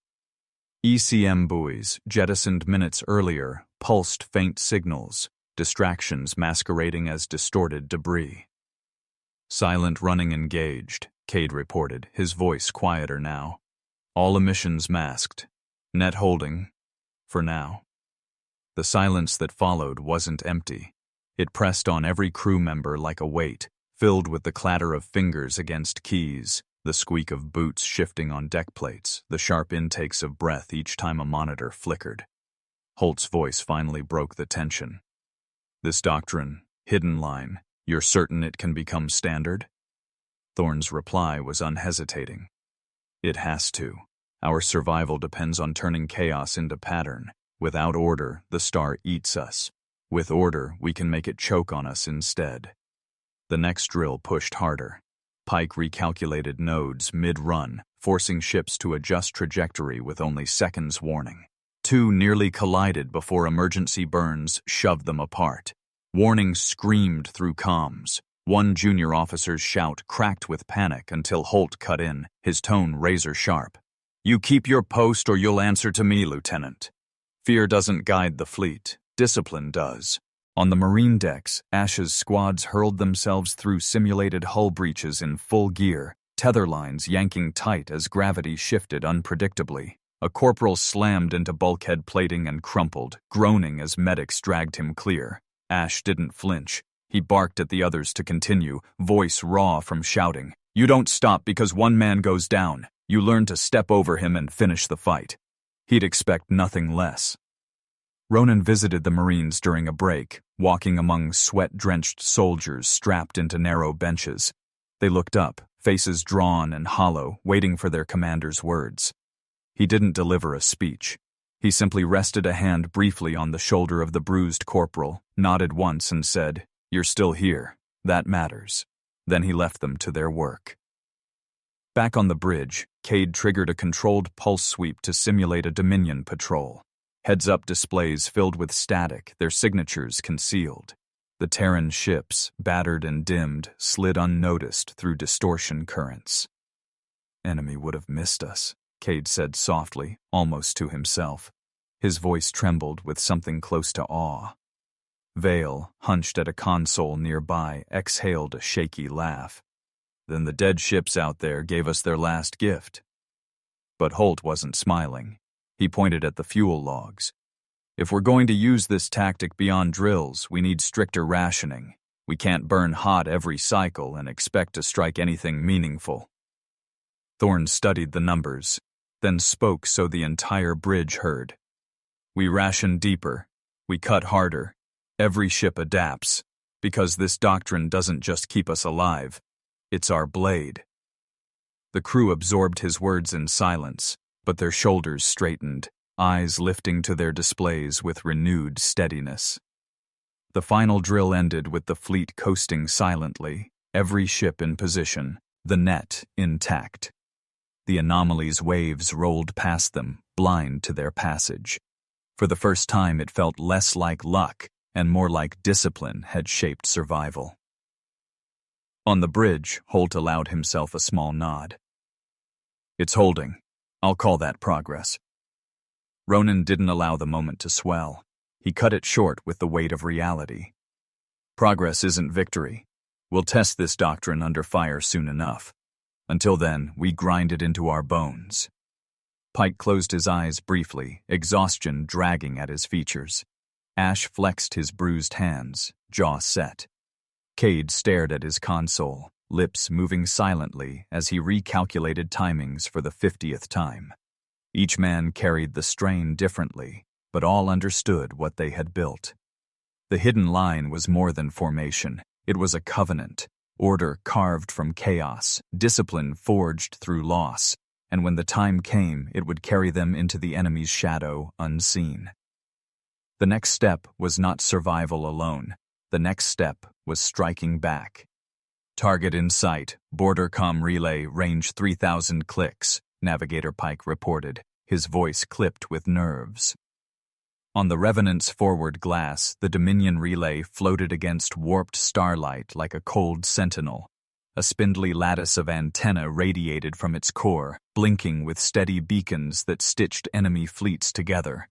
ECM buoys, jettisoned minutes earlier, pulsed faint signals, distractions masquerading as distorted debris. "Silent running engaged," Cade reported, his voice quieter now. "All emissions masked. Net holding. For now." The silence that followed wasn't empty. It pressed on every crew member like a weight, filled with the clatter of fingers against keys, the squeak of boots shifting on deck plates, the sharp intakes of breath each time a monitor flickered. Holt's voice finally broke the tension. "This doctrine, hidden line, you're certain it can become standard?" Thorne's reply was unhesitating. "It has to. Our survival depends on turning chaos into pattern. Without order, the star eats us. With order, we can make it choke on us instead." The next drill pushed harder. Pike recalculated nodes mid-run, forcing ships to adjust trajectory with only seconds warning. Two nearly collided before emergency burns shoved them apart. Warnings screamed through comms. One junior officer's shout cracked with panic until Holt cut in, his tone razor-sharp. "You keep your post or you'll answer to me, Lieutenant." Fear doesn't guide the fleet. Discipline does. On the marine decks, Ash's squads hurled themselves through simulated hull breaches in full gear, tether lines yanking tight as gravity shifted unpredictably. A corporal slammed into bulkhead plating and crumpled, groaning as medics dragged him clear. Ash didn't flinch. He barked at the others to continue, voice raw from shouting. "You don't stop because one man goes down. You learn to step over him and finish the fight." He'd expect nothing less. Ronan visited the Marines during a break, walking among sweat-drenched soldiers strapped into narrow benches. They looked up, faces drawn and hollow, waiting for their commander's words. He didn't deliver a speech. He simply rested a hand briefly on the shoulder of the bruised corporal, nodded once and said, "You're still here. That matters." Then he left them to their work. Back on the bridge, Cade triggered a controlled pulse sweep to simulate a Dominion patrol. Heads-up displays filled with static, their signatures concealed. The Terran ships, battered and dimmed, slid unnoticed through distortion currents. "Enemy would have missed us," Cade said softly, almost to himself. His voice trembled with something close to awe. Vale, hunched at a console nearby, exhaled a shaky laugh. "Then the dead ships out there gave us their last gift." But Holt wasn't smiling. He pointed at the fuel logs. "If we're going to use this tactic beyond drills, we need stricter rationing. We can't burn hot every cycle and expect to strike anything meaningful." Thorne studied the numbers, then spoke so the entire bridge heard. "We ration deeper. We cut harder. Every ship adapts, because this doctrine doesn't just keep us alive. It's our blade." The crew absorbed his words in silence, but their shoulders straightened, eyes lifting to their displays with renewed steadiness. The final drill ended with the fleet coasting silently, every ship in position, the net intact. The anomaly's waves rolled past them, blind to their passage. For the first time, it felt less like luck and more like discipline had shaped survival. On the bridge, Holt allowed himself a small nod. "It's holding. I'll call that progress." Ronan didn't allow the moment to swell. He cut it short with the weight of reality. "Progress isn't victory. We'll test this doctrine under fire soon enough. Until then, we grind it into our bones." Pike closed his eyes briefly, exhaustion dragging at his features. Ash flexed his bruised hands, jaw set. Cade stared at his console, lips moving silently as he recalculated timings for the 50th time. Each man carried the strain differently, but all understood what they had built. The hidden line was more than formation. It was a covenant, order carved from chaos, discipline forged through loss, and when the time came, it would carry them into the enemy's shadow unseen. The next step was not survival alone. The next step was striking back. "Target in sight, border comm relay, range 3,000 clicks," Navigator Pike reported, his voice clipped with nerves. On the Revenant's forward glass, the Dominion relay floated against warped starlight like a cold sentinel. A spindly lattice of antennae radiated from its core, blinking with steady beacons that stitched enemy fleets together.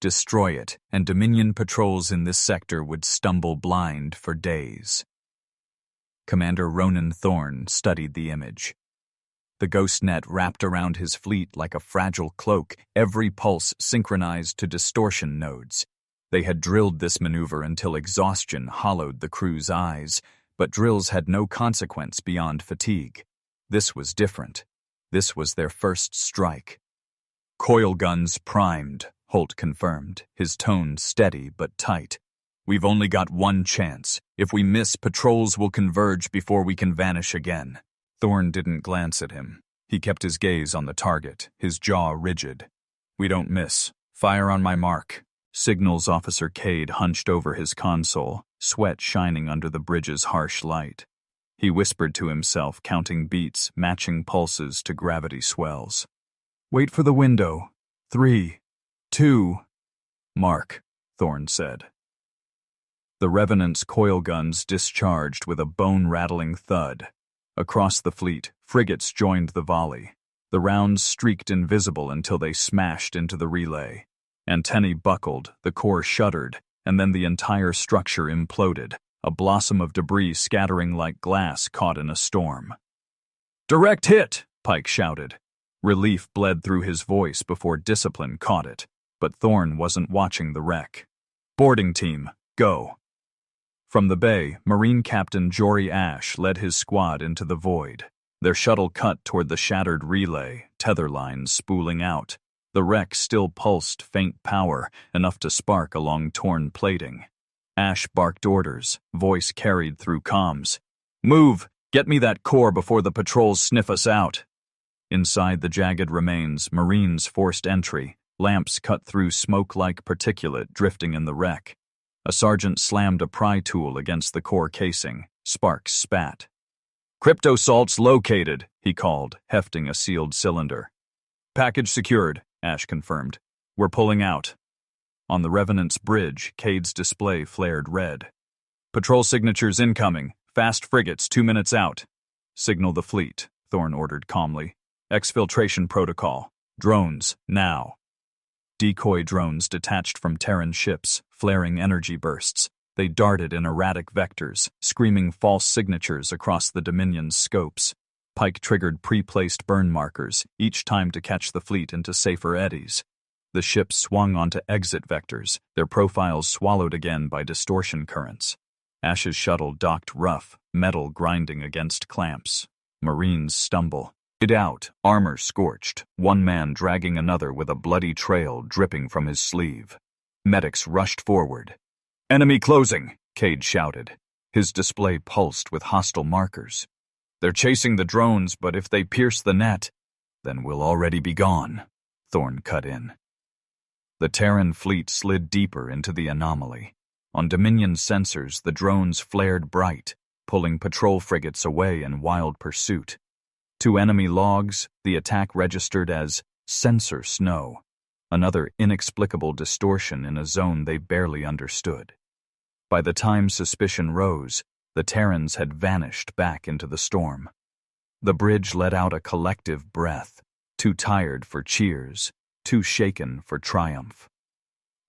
Destroy it, and Dominion patrols in this sector would stumble blind for days. Commander Ronan Thorne studied the image. The ghost net wrapped around his fleet like a fragile cloak, every pulse synchronized to distortion nodes. They had drilled this maneuver until exhaustion hollowed the crew's eyes, but drills had no consequence beyond fatigue. This was different. This was their first strike. "Coil guns primed," Holt confirmed, his tone steady but tight. "We've only got one chance. If we miss, patrols will converge before we can vanish again." Thorne didn't glance at him. He kept his gaze on the target, his jaw rigid. "We don't miss. Fire on my mark." Signals Officer Cade hunched over his console, sweat shining under the bridge's harsh light. He whispered to himself, counting beats, matching pulses to gravity swells. "Wait for the window. 3, 2, mark," Thorne said. The Revenant's coil guns discharged with a bone-rattling thud. Across the fleet, frigates joined the volley. The rounds streaked invisible until they smashed into the relay. Antennae buckled, the core shuddered, and then the entire structure imploded, a blossom of debris scattering like glass caught in a storm. "Direct hit!" Pike shouted. Relief bled through his voice before discipline caught it, but Thorne wasn't watching the wreck. "Boarding team, go." From the bay, Marine Captain Jory Ash led his squad into the void. Their shuttle cut toward the shattered relay, tether lines spooling out. The wreck still pulsed faint power, enough to spark along torn plating. Ash barked orders, voice carried through comms. "Move! Get me that core before the patrols sniff us out." Inside the jagged remains, Marines forced entry, lamps cut through smoke-like particulate drifting in the wreck. A sergeant slammed a pry tool against the core casing. Sparks spat. "Cryptosalt's located," he called, hefting a sealed cylinder. Package secured, Ash confirmed. We're pulling out. On the Revenant's bridge, Cade's display flared red. Patrol signatures incoming. Fast frigates 2 minutes out. Signal the fleet, Thorne ordered calmly. Exfiltration protocol. Drones, now. Decoy drones detached from Terran ships, flaring energy bursts. They darted in erratic vectors, screaming false signatures across the Dominion's scopes. Pike triggered pre-placed burn markers, each time to catch the fleet into safer eddies. The ships swung onto exit vectors, their profiles swallowed again by distortion currents. Ash's shuttle docked rough, metal grinding against clamps. Marines stumble. Out, armor scorched, one man dragging another with a bloody trail dripping from his sleeve. Medics rushed forward. Enemy closing, Cade shouted. His display pulsed with hostile markers. They're chasing the drones, but if they pierce the net, then we'll already be gone, Thorne cut in. The Terran fleet slid deeper into the anomaly. On Dominion sensors, the drones flared bright, pulling patrol frigates away in wild pursuit. To enemy logs, the attack registered as sensor snow, another inexplicable distortion in a zone they barely understood. By the time suspicion rose, the Terrans had vanished back into the storm. The bridge let out a collective breath, too tired for cheers, too shaken for triumph.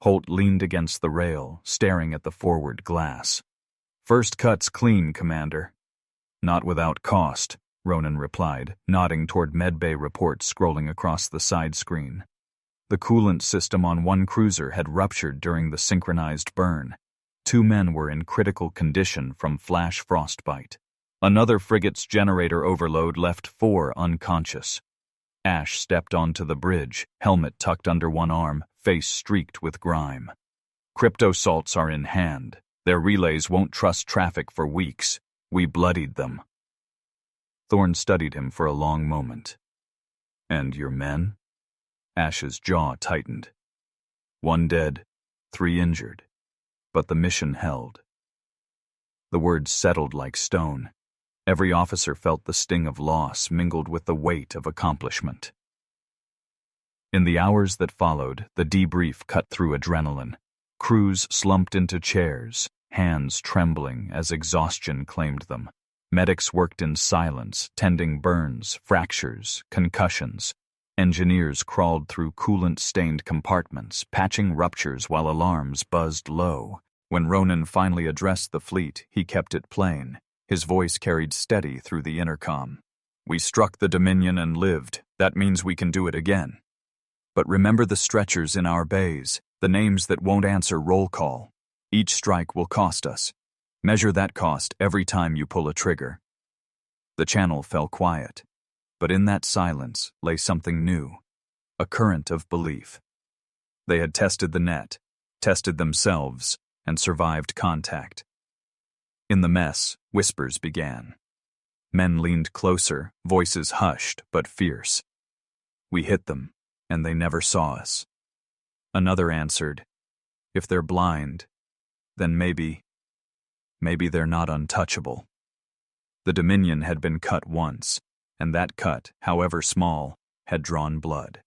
Holt leaned against the rail, staring at the forward glass. First cut's clean, Commander. Not without cost, Ronan replied, nodding toward medbay reports scrolling across the side screen. The coolant system on one cruiser had ruptured during the synchronized burn. 2 men were in critical condition from flash frostbite. Another frigate's generator overload left 4 unconscious. Ash stepped onto the bridge, helmet tucked under one arm, face streaked with grime. Cryptosalts are in hand. Their relays won't trust traffic for weeks. We bloodied them. Thorne studied him for a long moment. And your men? Ash's jaw tightened. 1 dead, 3 injured. But the mission held. The words settled like stone. Every officer felt the sting of loss mingled with the weight of accomplishment. In the hours that followed, the debrief cut through adrenaline. Crews slumped into chairs, hands trembling as exhaustion claimed them. Medics worked in silence, tending burns, fractures, concussions. Engineers crawled through coolant-stained compartments, patching ruptures while alarms buzzed low. When Ronan finally addressed the fleet, he kept it plain. His voice carried steady through the intercom. We struck the Dominion and lived. That means we can do it again. But remember the stretchers in our bays, the names that won't answer roll call. Each strike will cost us. Measure that cost every time you pull a trigger. The channel fell quiet, but in that silence lay something new, a current of belief. They had tested the net, tested themselves, and survived contact. In the mess, whispers began. Men leaned closer, voices hushed but fierce. We hit them, and they never saw us. Another answered, if they're blind, then maybe they're not untouchable. The Dominion had been cut once, and that cut, however small, had drawn blood.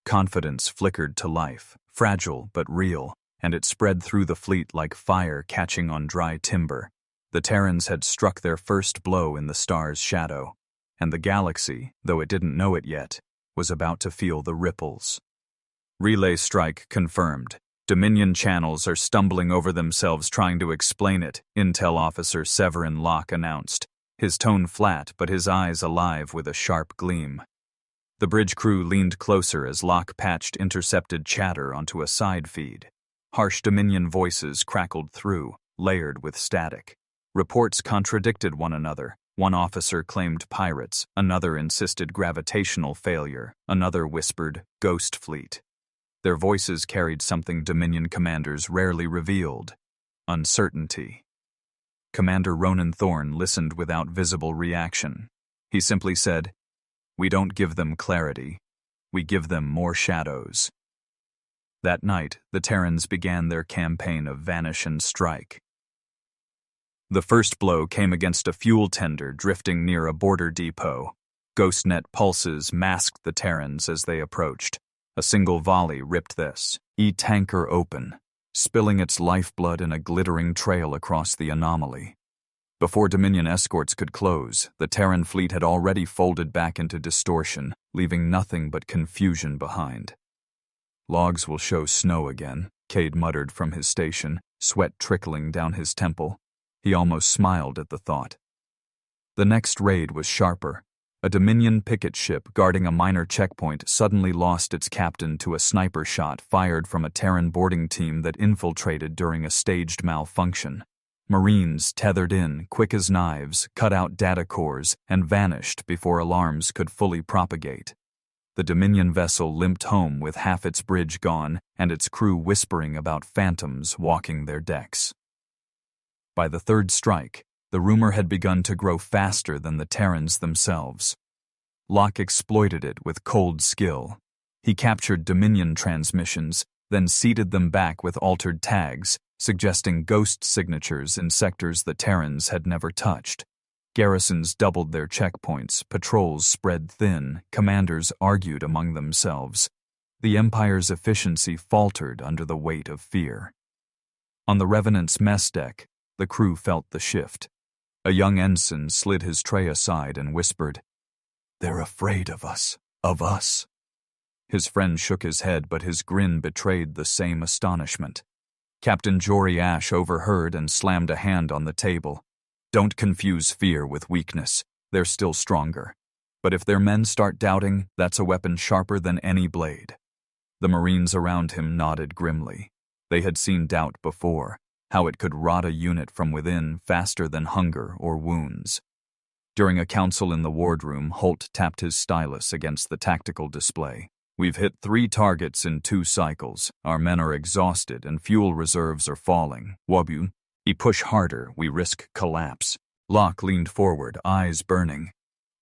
Confidence flickered to life, fragile but real, and it spread through the fleet like fire catching on dry timber. The Terrans had struck their first blow in the star's shadow, and the galaxy, though it didn't know it yet, was about to feel the ripples. Relay strike confirmed. Dominion channels are stumbling over themselves trying to explain it, Intel Officer Severin Locke announced, his tone flat but his eyes alive with a sharp gleam. The bridge crew leaned closer as Locke patched intercepted chatter onto a side feed. Harsh Dominion voices crackled through, layered with static. Reports contradicted one another. One officer claimed pirates, another insisted gravitational failure, another whispered ghost fleet. Their voices carried something Dominion commanders rarely revealed: uncertainty. Commander Ronan Thorne listened without visible reaction. He simply said, "We don't give them clarity. We give them more shadows." That night, the Terrans began their campaign of vanish and strike. The first blow came against a fuel tender drifting near a border depot. Ghostnet pulses masked the Terrans as they approached. A single volley ripped this tanker open, spilling its lifeblood in a glittering trail across the anomaly. Before Dominion escorts could close, the Terran fleet had already folded back into distortion, leaving nothing but confusion behind. "Logs will show snow again," Cade muttered from his station, sweat trickling down his temple. He almost smiled at the thought. The next raid was sharper. A Dominion picket ship guarding a minor checkpoint suddenly lost its captain to a sniper shot fired from a Terran boarding team that infiltrated during a staged malfunction. Marines tethered in, quick as knives, cut out data cores, and vanished before alarms could fully propagate. The Dominion vessel limped home with half its bridge gone and its crew whispering about phantoms walking their decks. By the third strike, the rumor had begun to grow faster than the Terrans themselves. Locke exploited it with cold skill. He captured Dominion transmissions, then seeded them back with altered tags, suggesting ghost signatures in sectors the Terrans had never touched. Garrisons doubled their checkpoints, patrols spread thin, commanders argued among themselves. The Empire's efficiency faltered under the weight of fear. On the Revenant's mess deck, the crew felt the shift. A young ensign slid his tray aside and whispered, "They're afraid of us, of us." His friend shook his head, but his grin betrayed the same astonishment. Captain Jory Ash overheard and slammed a hand on the table. "Don't confuse fear with weakness. They're still stronger. But if their men start doubting, that's a weapon sharper than any blade." The Marines around him nodded grimly. They had seen doubt before, how it could rot a unit from within faster than hunger or wounds. During a council in the wardroom, Holt tapped his stylus against the tactical display. "We've hit 3 targets in 2 cycles. Our men are exhausted and fuel reserves are falling. Wabu, we push harder, we risk collapse." Locke leaned forward, eyes burning.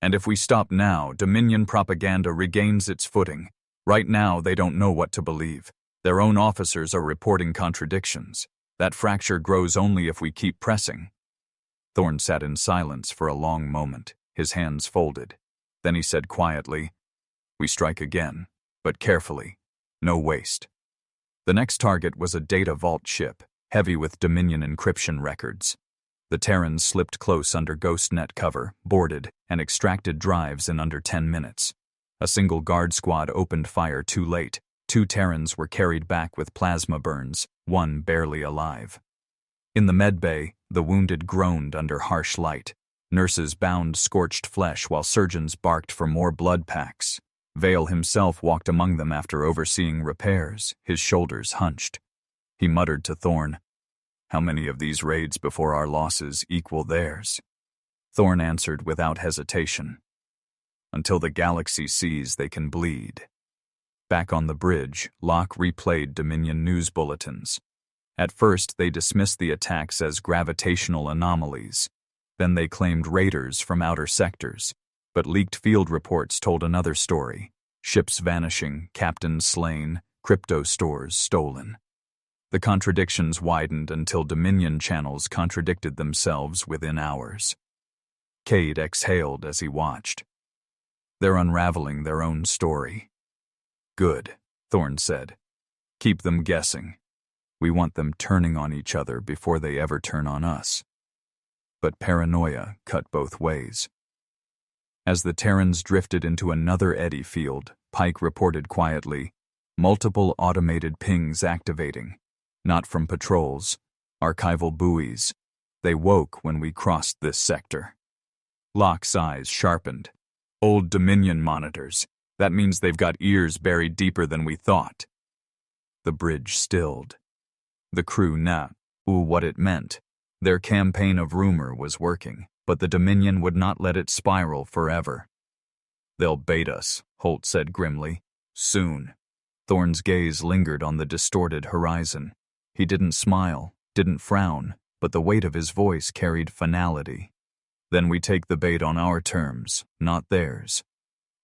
"And if we stop now, Dominion propaganda regains its footing. Right now, they don't know what to believe. Their own officers are reporting contradictions. That fracture grows only if we keep pressing." Thorne sat in silence for a long moment, his hands folded. Then he said quietly, "We strike again, but carefully. No waste." The next target was a data vault ship, heavy with Dominion encryption records. The Terrans slipped close under Ghostnet cover, boarded, and extracted drives in under 10 minutes. A single guard squad opened fire too late. 2 Terrans were carried back with plasma burns, 1 barely alive. In the medbay, the wounded groaned under harsh light. Nurses bound scorched flesh while surgeons barked for more blood packs. Vale himself walked among them after overseeing repairs, his shoulders hunched. He muttered to Thorne, "How many of these raids before our losses equal theirs?" Thorne answered without hesitation, "Until the galaxy sees they can bleed." Back on the bridge, Locke replayed Dominion news bulletins. At first, they dismissed the attacks as gravitational anomalies. Then they claimed raiders from outer sectors. But leaked field reports told another story. Ships vanishing, captains slain, crypto stores stolen. The contradictions widened until Dominion channels contradicted themselves within hours. Cade exhaled as he watched. They're unraveling their own story. "Good," Thorne said. "Keep them guessing. We want them turning on each other before they ever turn on us." But paranoia cut both ways. As the Terrans drifted into another eddy field, Pike reported quietly, "Multiple automated pings activating. Not from patrols. Archival buoys. They woke when we crossed this sector." Locke's eyes sharpened. "Old Dominion monitors. That means they've got ears buried deeper than we thought." The bridge stilled. The crew knew what it meant. Their campaign of rumor was working, but the Dominion would not let it spiral forever. "They'll bait us," Holt said grimly. "Soon." Thorne's gaze lingered on the distorted horizon. He didn't smile, didn't frown, but the weight of his voice carried finality. "Then we take the bait on our terms, not theirs."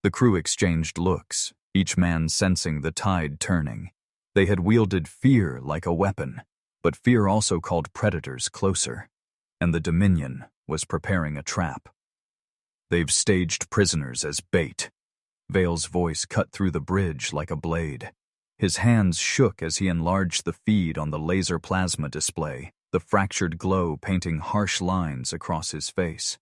The crew exchanged looks, each man sensing the tide turning. They had wielded fear like a weapon, but fear also called predators closer. and the Dominion was preparing a trap. "They've staged prisoners as bait." Vale's voice cut through the bridge like a blade. His hands shook as he enlarged the feed on the laser plasma display, the fractured glow painting harsh lines across his face.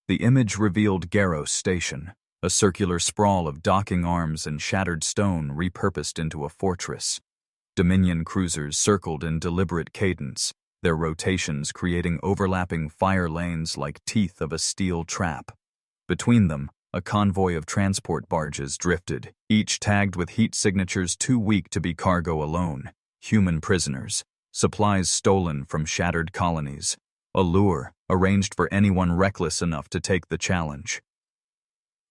The image revealed Garros Station, a circular sprawl of docking arms and shattered stone repurposed into a fortress. Dominion cruisers circled in deliberate cadence, their rotations creating overlapping fire lanes like teeth of a steel trap. Between them, a convoy of transport barges drifted, each tagged with heat signatures too weak to be cargo alone. Human prisoners, supplies stolen from shattered colonies, a lure arranged for anyone reckless enough to take the challenge.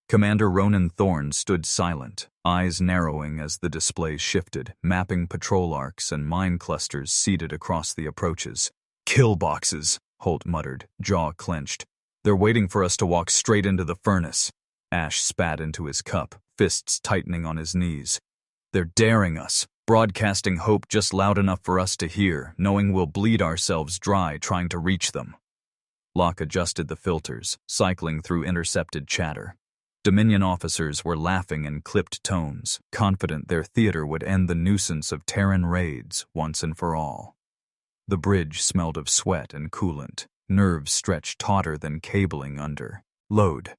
Commander Ronan Thorne stood silent, eyes narrowing as the display shifted, mapping patrol arcs and mine clusters seeded across the approaches. "Kill boxes," Holt muttered, jaw clenched. "They're waiting for us to walk straight into the furnace." Ash spat into his cup, fists tightening on his knees. "They're daring us, broadcasting hope just loud enough for us to hear, knowing we'll bleed ourselves dry trying to reach them." Locke adjusted the filters, cycling through intercepted chatter. Dominion officers were laughing in clipped tones, confident their theater would end the nuisance of Terran raids once and for all. The bridge smelled of sweat and coolant, nerves stretched tauter than cabling under. Load.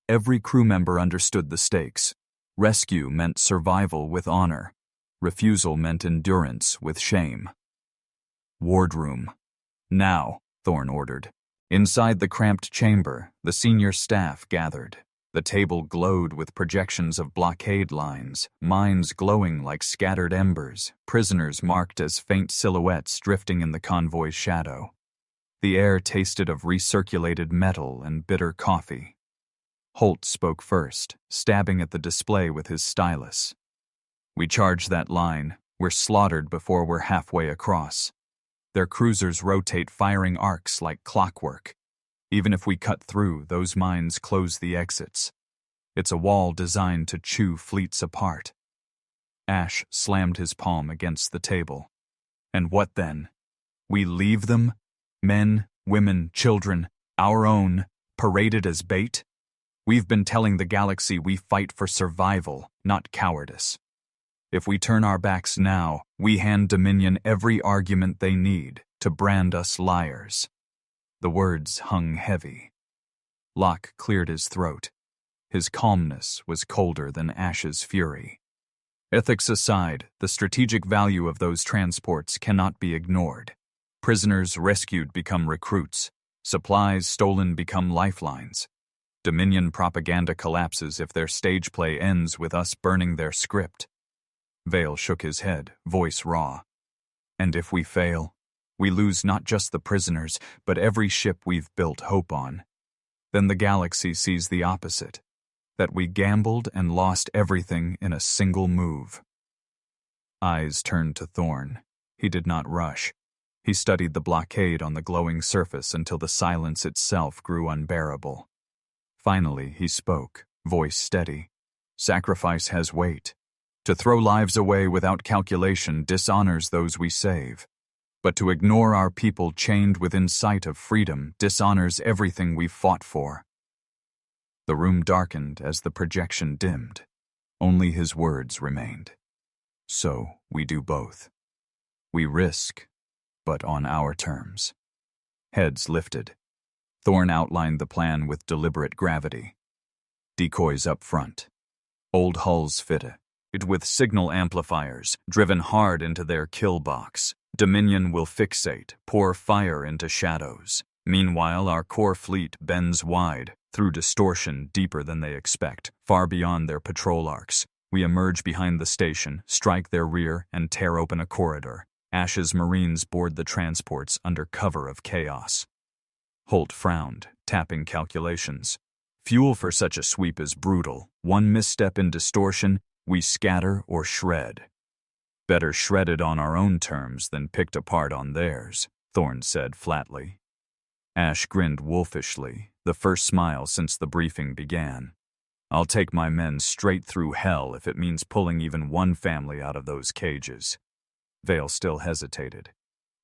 Every crew member understood the stakes. Rescue meant survival with honor. Refusal meant endurance with shame. "Wardroom. Now," Thorne ordered. Inside the cramped chamber, the senior staff gathered. The table glowed with projections of blockade lines, minds glowing like scattered embers, prisoners marked as faint silhouettes drifting in the convoy's shadow. The air tasted of recirculated metal and bitter coffee. Holt spoke first, stabbing at the display with his stylus. "We charge that line. We're slaughtered before we're halfway across. Their cruisers rotate firing arcs like clockwork. Even if we cut through, those mines close the exits. It's a wall designed to chew fleets apart." Ash slammed his palm against the table. "And what then? We leave them? Men, women, children, our own, paraded as bait? We've been telling the galaxy we fight for survival, not cowardice. If we turn our backs now, we hand Dominion every argument they need to brand us liars." The words hung heavy. Locke cleared his throat. His calmness was colder than Ash's fury. "Ethics aside, the strategic value of those transports cannot be ignored. Prisoners rescued become recruits. Supplies stolen become lifelines. Dominion propaganda collapses if their stage play ends with us burning their script." Vale shook his head, voice raw. "And if we fail? We lose not just the prisoners, but every ship we've built hope on. Then the galaxy sees the opposite, that we gambled and lost everything in a single move." Eyes turned to Thorne. He did not rush. He studied the blockade on the glowing surface until the silence itself grew unbearable. Finally, he spoke, voice steady. "Sacrifice has weight. To throw lives away without calculation dishonors those we save. But to ignore our people chained within sight of freedom dishonors everything we've fought for." The room darkened as the projection dimmed. Only his words remained. "So we do both. We risk, but on our terms." Heads lifted. Thorne outlined the plan with deliberate gravity. Decoys up front. Old hulls fitted, with signal amplifiers, driven hard into their kill box. Dominion will fixate, pour fire into shadows. Meanwhile, our core fleet bends wide, through distortion deeper than they expect, far beyond their patrol arcs. We emerge behind the station, strike their rear, and tear open a corridor. Ash's Marines board the transports under cover of chaos. Holt frowned, tapping calculations. "Fuel for such a sweep is brutal. One misstep in distortion, we scatter or shred." "Better shredded on our own terms than picked apart on theirs," Thorne said flatly. Ash grinned wolfishly, the first smile since the briefing began. "I'll take my men straight through hell if it means pulling even one family out of those cages." Vale still hesitated.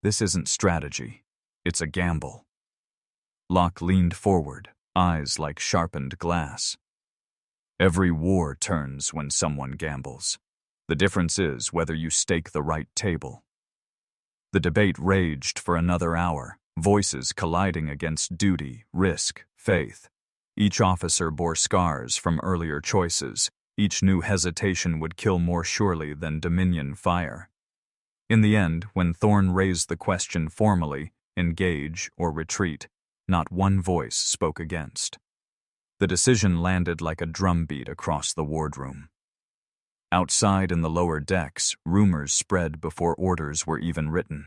"This isn't strategy. It's a gamble. Locke leaned forward, eyes like sharpened glass. Every war turns when someone gambles. The difference is whether you stake the right table. The debate raged for another hour, voices colliding against duty, risk, faith. Each officer bore scars from earlier choices. Each new hesitation would kill more surely than Dominion fire. In the end, when Thorne raised the question formally, engage or retreat, not one voice spoke against. The decision landed like a drumbeat across the wardroom. Outside in the lower decks, rumors spread before orders were even written.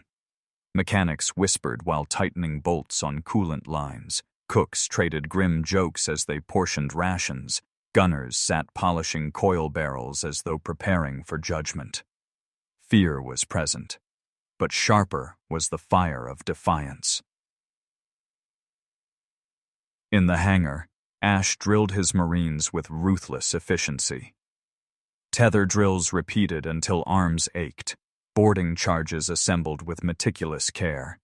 Mechanics whispered while tightening bolts on coolant lines. Cooks traded grim jokes as they portioned rations. Gunners sat polishing coil barrels as though preparing for judgment. Fear was present, but sharper was the fire of defiance. In the hangar, Ash drilled his Marines with ruthless efficiency. Tether drills repeated until arms ached, boarding charges assembled with meticulous care.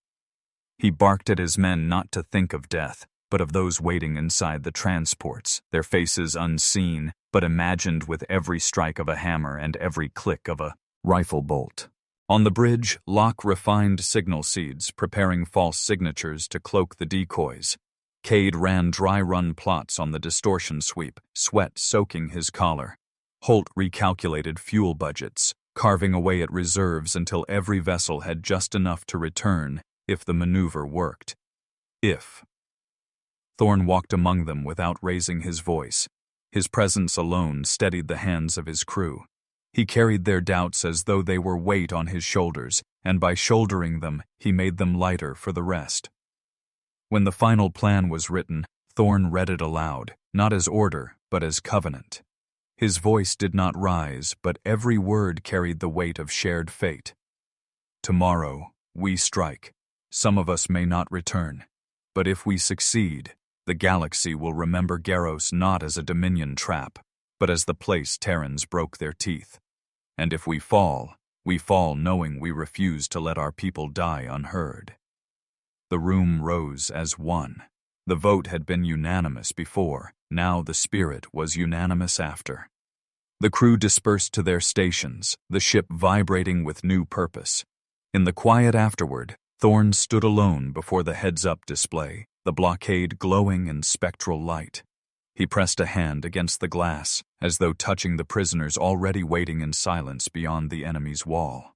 He barked at his men not to think of death, but of those waiting inside the transports, their faces unseen, but imagined with every strike of a hammer and every click of a rifle bolt. On the bridge, Locke refined signal seeds, preparing false signatures to cloak the decoys. Cade ran dry-run plots on the distortion sweep, sweat soaking his collar. Holt recalculated fuel budgets, carving away at reserves until every vessel had just enough to return if the maneuver worked. If. Thorne walked among them without raising his voice. His presence alone steadied the hands of his crew. He carried their doubts as though they were weight on his shoulders, and by shouldering them, he made them lighter for the rest. When the final plan was written, Thorne read it aloud, not as order, but as covenant. His voice did not rise, but every word carried the weight of shared fate. Tomorrow, we strike. Some of us may not return. But if we succeed, the galaxy will remember Garros not as a Dominion trap, but as the place Terrans broke their teeth. And if we fall knowing we refuse to let our people die unheard. The room rose as one. The vote had been unanimous before, now the spirit was unanimous after. The crew dispersed to their stations, the ship vibrating with new purpose. In the quiet afterward, Thorne stood alone before the heads-up display, the blockade glowing in spectral light. He pressed a hand against the glass, as though touching the prisoners already waiting in silence beyond the enemy's wall.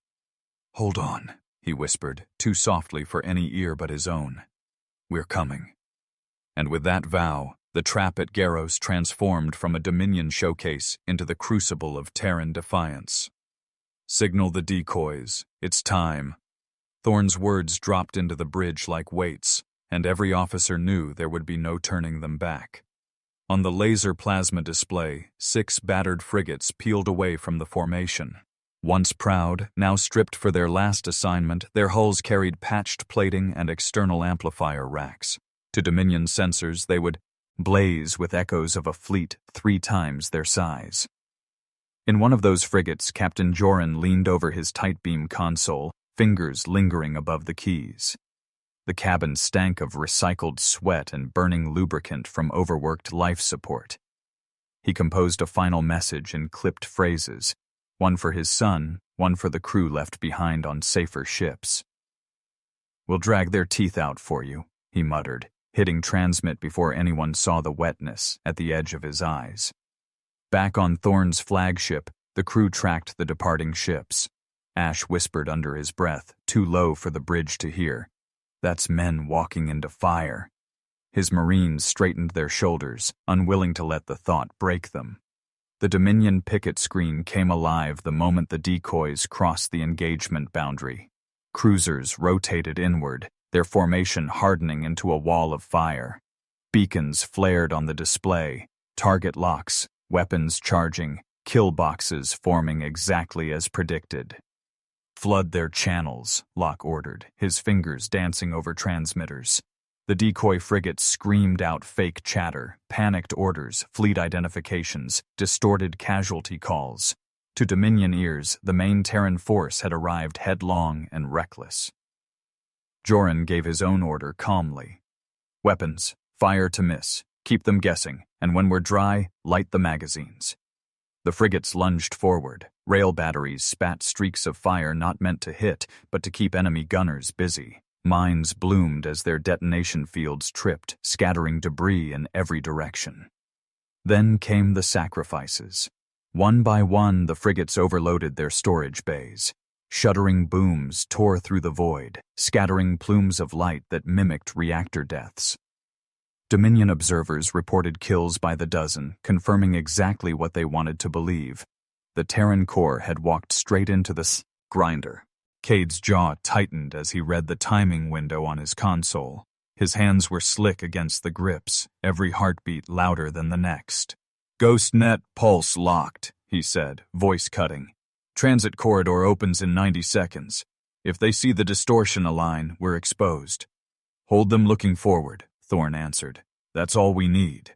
"Hold on," he whispered, too softly for any ear but his own. "We're coming." And with that vow, the trap at Garros transformed from a Dominion showcase into the crucible of Terran defiance. "Signal the decoys. It's time." Thorne's words dropped into the bridge like weights, and every officer knew there would be no turning them back. On the laser plasma display, 6 battered frigates peeled away from the formation. Once proud, now stripped for their last assignment, their hulls carried patched plating and external amplifier racks. To Dominion sensors, they would blaze with echoes of a fleet 3 times their size. In one of those frigates, Captain Joran leaned over his tight-beam console, fingers lingering above the keys. The cabin stank of recycled sweat and burning lubricant from overworked life support. He composed a final message in clipped phrases, one for his son, one for the crew left behind on safer ships. "We'll drag their teeth out for you," he muttered, hitting transmit before anyone saw the wetness at the edge of his eyes. Back on Thorne's flagship, the crew tracked the departing ships. Ash whispered under his breath, too low for the bridge to hear. "That's men walking into fire." His Marines straightened their shoulders, unwilling to let the thought break them. The Dominion picket screen came alive the moment the decoys crossed the engagement boundary. Cruisers rotated inward, their formation hardening into a wall of fire. Beacons flared on the display, target locks, weapons charging, kill boxes forming exactly as predicted. "Flood their channels," Locke ordered, his fingers dancing over transmitters. The decoy frigates screamed out fake chatter, panicked orders, fleet identifications, distorted casualty calls. To Dominion ears, the main Terran force had arrived headlong and reckless. Joran gave his own order calmly. Weapons, fire to miss, keep them guessing, and when we're dry, light the magazines. The frigates lunged forward. Rail batteries spat streaks of fire not meant to hit, but to keep enemy gunners busy. Mines bloomed as their detonation fields tripped, scattering debris in every direction. Then came the sacrifices. One by one, the frigates overloaded their storage bays. Shuddering booms tore through the void, scattering plumes of light that mimicked reactor deaths. Dominion observers reported kills by the dozen, confirming exactly what they wanted to believe. The Terran core had walked straight into the grinder. Cade's jaw tightened as he read the timing window on his console. His hands were slick against the grips, every heartbeat louder than the next. "Ghost net pulse locked," he said, voice cutting. "Transit corridor opens in 90 seconds. If they see the distortion align, we're exposed." "Hold them looking forward," Thorne answered. "That's all we need."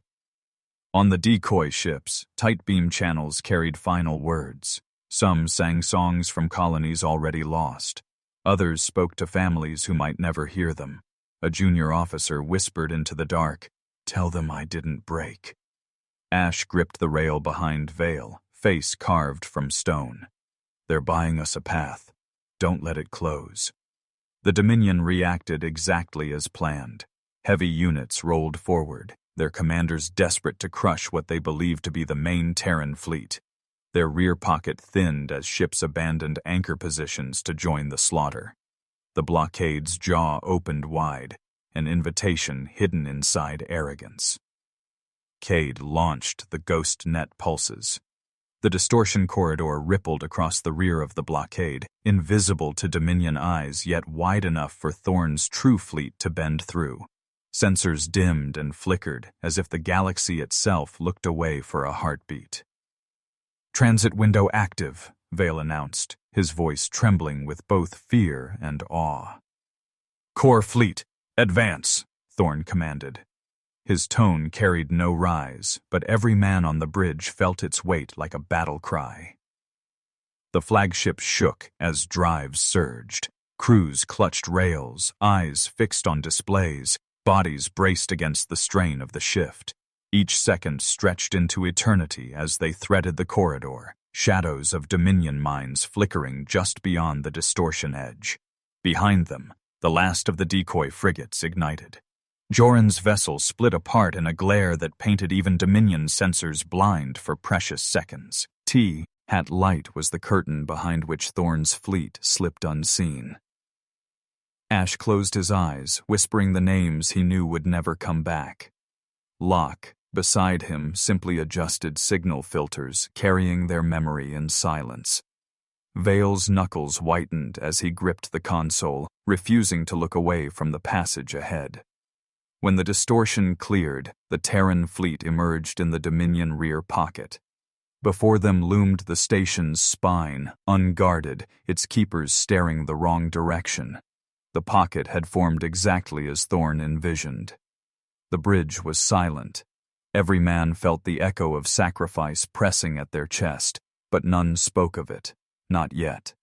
On the decoy ships, tight beam channels carried final words. Some sang songs from colonies already lost. Others spoke to families who might never hear them. A junior officer whispered into the dark, "Tell them I didn't break." Ash gripped the rail behind Vale, face carved from stone. "They're buying us a path. Don't let it close." The Dominion reacted exactly as planned. Heavy units rolled forward, their commanders desperate to crush what they believed to be the main Terran fleet. Their rear pocket thinned as ships abandoned anchor positions to join the slaughter. The blockade's jaw opened wide, an invitation hidden inside arrogance. Cade launched the ghost net pulses. The distortion corridor rippled across the rear of the blockade, invisible to Dominion eyes yet wide enough for Thorne's true fleet to bend through. Sensors dimmed and flickered as if the galaxy itself looked away for a heartbeat. "Transit window active," Vale announced, his voice trembling with both fear and awe. "Core fleet, advance," Thorne commanded. His tone carried no rise, but every man on the bridge felt its weight like a battle cry. The flagship shook as drives surged. Crews clutched rails, eyes fixed on displays, bodies braced against the strain of the shift. Each second stretched into eternity as they threaded the corridor, shadows of Dominion mines flickering just beyond the distortion edge. Behind them, the last of the decoy frigates ignited. Joran's vessel split apart in a glare that painted even Dominion sensors blind for precious seconds. Hat light was the curtain behind which Thorne's fleet slipped unseen. Ash closed his eyes, whispering the names he knew would never come back. Locke, beside him, simply adjusted signal filters, carrying their memory in silence. Vale's knuckles whitened as he gripped the console, refusing to look away from the passage ahead. When the distortion cleared, the Terran fleet emerged in the Dominion rear pocket. Before them loomed the station's spine, unguarded, its keepers staring the wrong direction. The pocket had formed exactly as Thorne envisioned. The bridge was silent. Every man felt the echo of sacrifice pressing at their chest, but none spoke of it, not yet.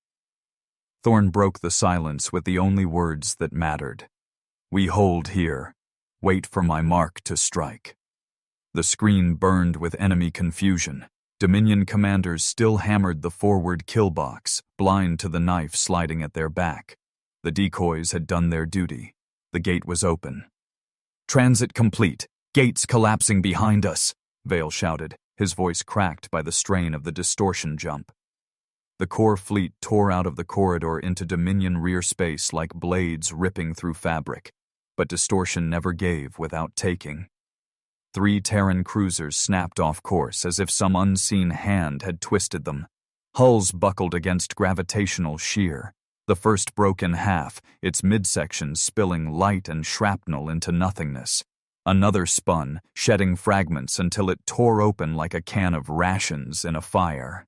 Thorne broke the silence with the only words that mattered. "We hold here. Wait for my mark to strike." The screen burned with enemy confusion. Dominion commanders still hammered the forward kill box, blind to the knife sliding at their back. The decoys had done their duty. The gate was open. "Transit complete. Gates collapsing behind us," Vale shouted, his voice cracked by the strain of the distortion jump. The core fleet tore out of the corridor into Dominion rear space like blades ripping through fabric, but distortion never gave without taking. 3 Terran cruisers snapped off course as if some unseen hand had twisted them. Hulls buckled against gravitational shear. The first broke in half, its midsection spilling light and shrapnel into nothingness. Another spun, shedding fragments until it tore open like a can of rations in a fire.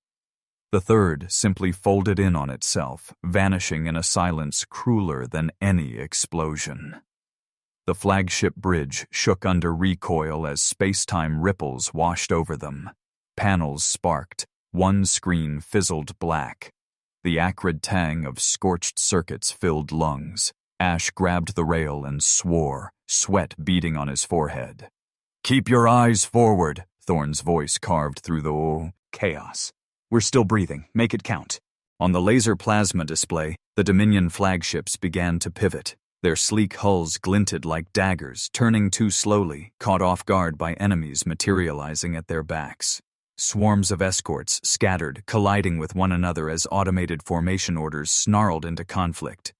The third simply folded in on itself, vanishing in a silence crueler than any explosion. The flagship bridge shook under recoil as space-time ripples washed over them. Panels sparked, one screen fizzled black. The acrid tang of scorched circuits filled lungs. Ash grabbed the rail and swore, sweat beading on his forehead. "Keep your eyes forward," Thorn's voice carved through the chaos. "We're still breathing. Make it count." On the laser plasma display, the Dominion flagships began to pivot. Their sleek hulls glinted like daggers, turning too slowly, caught off guard by enemies materializing at their backs. Swarms of escorts scattered, colliding with one another as automated formation orders snarled into conflict.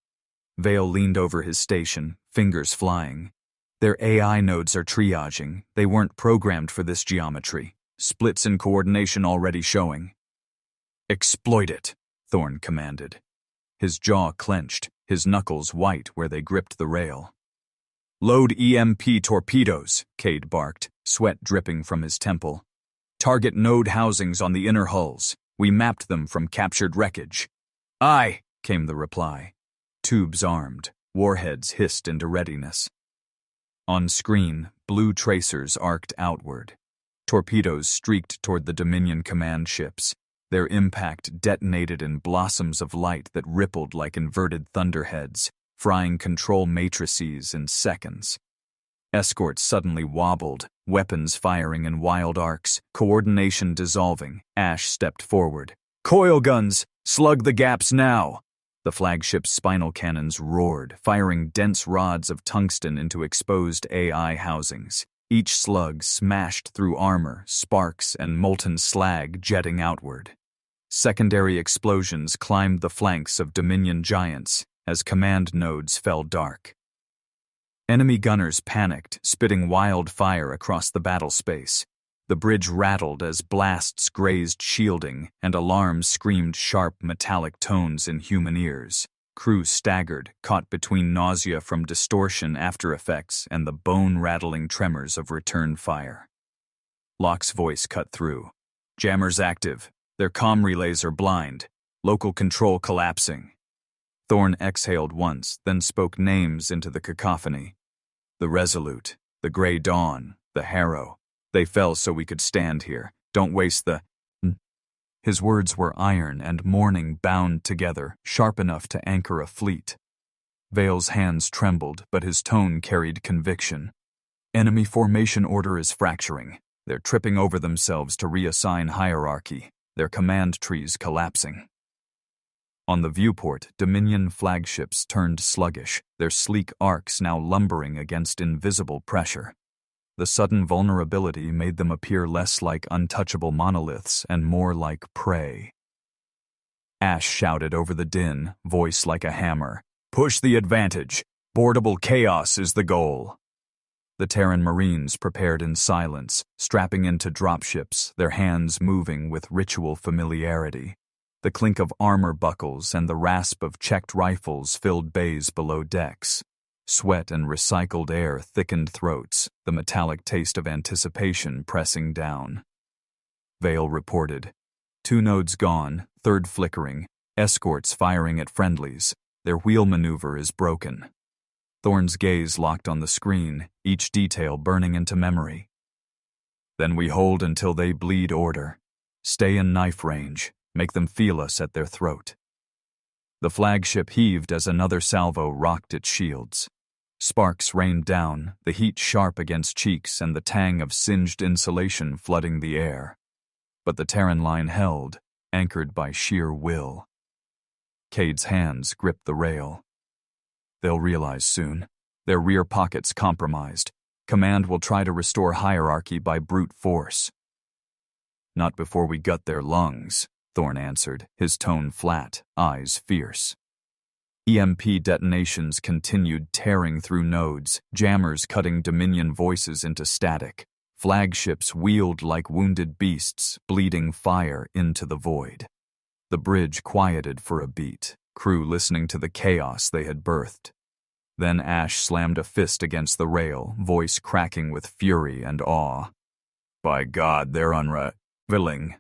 Vale leaned over his station, fingers flying. Their AI nodes are triaging. They weren't programmed for this geometry. Splits in coordination already showing. "Exploit it," Thorn commanded. His jaw clenched, his knuckles white where they gripped the rail. "Load EMP torpedoes," Cade barked, sweat dripping from his temple. "Target node housings on the inner hulls. We mapped them from captured wreckage." "Aye," came the reply. Tubes armed, warheads hissed into readiness. On screen, blue tracers arced outward. Torpedoes streaked toward the Dominion command ships. Their impact detonated in blossoms of light that rippled like inverted thunderheads, frying control matrices in seconds. Escorts suddenly wobbled, weapons firing in wild arcs, coordination dissolving. Ash stepped forward. "Coil guns! Slug the gaps now!" The flagship's spinal cannons roared, firing dense rods of tungsten into exposed AI housings. Each slug smashed through armor, sparks, and molten slag jetting outward. Secondary explosions climbed the flanks of Dominion giants as command nodes fell dark. Enemy gunners panicked, spitting wild fire across the battle space. The bridge rattled as blasts grazed shielding, and alarms screamed sharp metallic tones in human ears. Crew staggered, caught between nausea from distortion after effects and the bone-rattling tremors of return fire. Locke's voice cut through. "Jammers active. Their comm relays are blind. Local control collapsing." Thorn exhaled once, then spoke names into the cacophony. "The Resolute, the Grey Dawn, the Harrow. They fell so we could stand here. Don't waste the—" His words were iron and mourning bound together, sharp enough to anchor a fleet. Vale's hands trembled, but his tone carried conviction. "Enemy formation order is fracturing. They're tripping over themselves to reassign hierarchy. Their command trees collapsing." On the viewport, Dominion flagships turned sluggish, their sleek arcs now lumbering against invisible pressure. The sudden vulnerability made them appear less like untouchable monoliths and more like prey. Ash shouted over the din, voice like a hammer. "Push the advantage. Boardable chaos is the goal." The Terran Marines prepared in silence, strapping into dropships, their hands moving with ritual familiarity. The clink of armor buckles and the rasp of checked rifles filled bays below decks. Sweat and recycled air thickened throats, the metallic taste of anticipation pressing down. Vale reported. 2 nodes gone, 3rd flickering, escorts firing at friendlies. Their wheel maneuver is broken. Thorn's gaze locked on the screen, each detail burning into memory. "Then we hold until they bleed order. Stay in knife range. Make them feel us at their throat." The flagship heaved as another salvo rocked its shields. Sparks rained down, the heat sharp against cheeks and the tang of singed insulation flooding the air. But the Terran line held, anchored by sheer will. Cade's hands gripped the rail. They'll realize soon. Their rear pockets compromised. Command will try to restore hierarchy by brute force. "Not before we gut their lungs," Thorn answered, his tone flat, eyes fierce. EMP detonations continued tearing through nodes, jammers cutting Dominion voices into static. Flagships wheeled like wounded beasts, bleeding fire into the void. The bridge quieted for a beat, crew listening to the chaos they had birthed. Then Ash slammed a fist against the rail, voice cracking with fury and awe. "By God, they're unrevealing."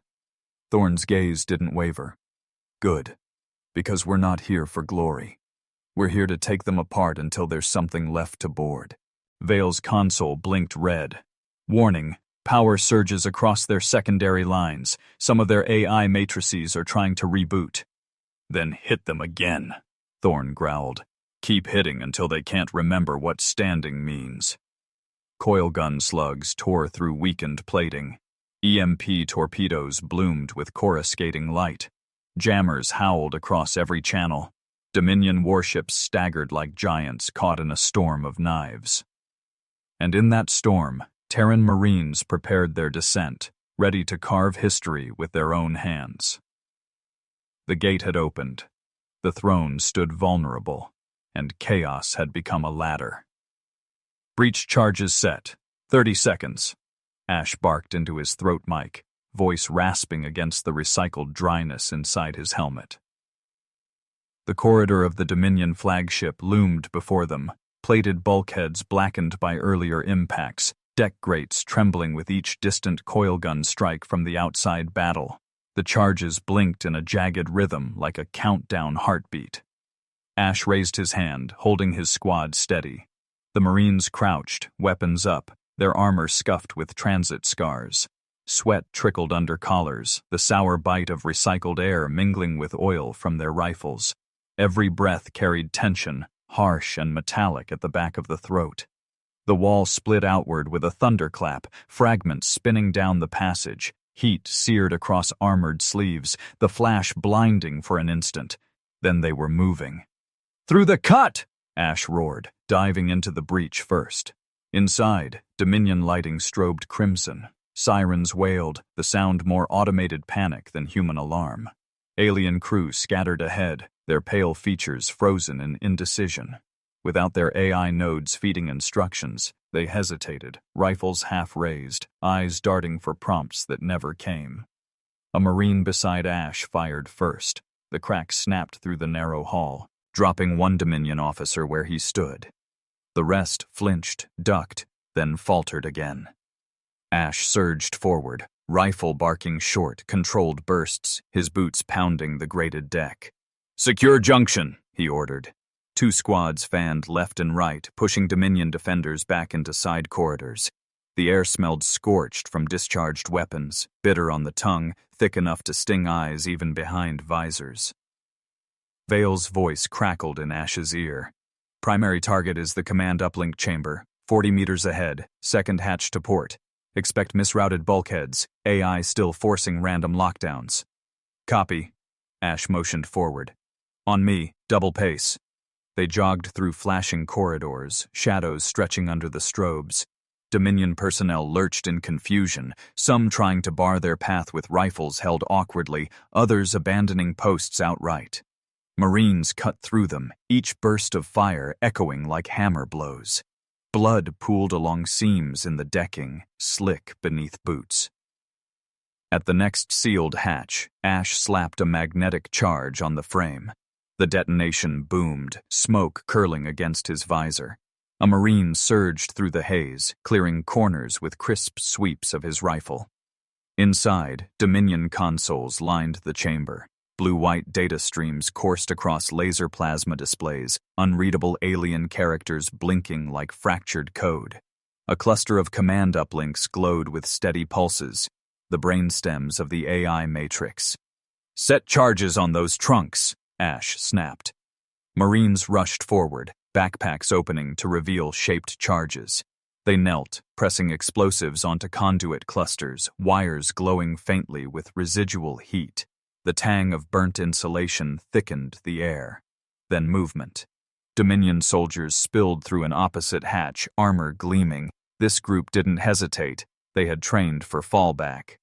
Thorn's gaze didn't waver. "Good. Because we're not here for glory. We're here to take them apart until there's something left to board." Vale's console blinked red. "Warning, power surges across their secondary lines. Some of their AI matrices are trying to reboot." "Then hit them again," Thorn growled. Keep hitting until they can't remember what standing means. Coilgun slugs tore through weakened plating. EMP torpedoes bloomed with coruscating light. Jammers howled across every channel. Dominion warships staggered like giants caught in a storm of knives. And in that storm, Terran Marines prepared their descent, ready to carve history with their own hands. The gate had opened. The throne stood vulnerable, and chaos had become a ladder. Breach charges set. 30 seconds. Ash barked into his throat mic, voice rasping against the recycled dryness inside his helmet. The corridor of the Dominion flagship loomed before them, plated bulkheads blackened by earlier impacts, deck grates trembling with each distant coilgun strike from the outside battle. The charges blinked in a jagged rhythm like a countdown heartbeat. Ash raised his hand, holding his squad steady. The Marines crouched, weapons up, their armor scuffed with transit scars. Sweat trickled under collars, the sour bite of recycled air mingling with oil from their rifles. Every breath carried tension, harsh and metallic at the back of the throat. The wall split outward with a thunderclap, fragments spinning down the passage, heat seared across armored sleeves, the flash blinding for an instant. Then they were moving. "Through the cut!" Ash roared, diving into the breach first. Inside, Dominion lighting strobed crimson. Sirens wailed, the sound more automated panic than human alarm. Alien crew scattered ahead, their pale features frozen in indecision. Without their AI nodes feeding instructions, they hesitated, rifles half raised, eyes darting for prompts that never came. A Marine beside Ash fired first. The crack snapped through the narrow hall, dropping one Dominion officer where he stood. The rest flinched, ducked, then faltered again. Ash surged forward, rifle barking short, controlled bursts, his boots pounding the grated deck. "Secure junction," he ordered. Two squads fanned left and right, pushing Dominion defenders back into side corridors. The air smelled scorched from discharged weapons, bitter on the tongue, thick enough to sting eyes even behind visors. Vale's voice crackled in Ash's ear. "Primary target is the command uplink chamber, 40 meters ahead, second hatch to port. Expect misrouted bulkheads, AI still forcing random lockdowns." "Copy." Ash motioned forward. "On me, double pace." They jogged through flashing corridors, shadows stretching under the strobes. Dominion personnel lurched in confusion, some trying to bar their path with rifles held awkwardly, others abandoning posts outright. Marines cut through them, each burst of fire echoing like hammer blows. Blood pooled along seams in the decking, slick beneath boots. At the next sealed hatch, Ash slapped a magnetic charge on the frame. The detonation boomed, smoke curling against his visor. A Marine surged through the haze, clearing corners with crisp sweeps of his rifle. Inside, Dominion consoles lined the chamber. Blue-white data streams coursed across laser plasma displays, unreadable alien characters blinking like fractured code. A cluster of command uplinks glowed with steady pulses, the brainstems of the AI matrix. "Set charges on those trunks," Ash snapped. Marines rushed forward, backpacks opening to reveal shaped charges. They knelt, pressing explosives onto conduit clusters, wires glowing faintly with residual heat. The tang of burnt insulation thickened the air. Then movement. Dominion soldiers spilled through an opposite hatch, armor gleaming. This group didn't hesitate. They had trained for fallback.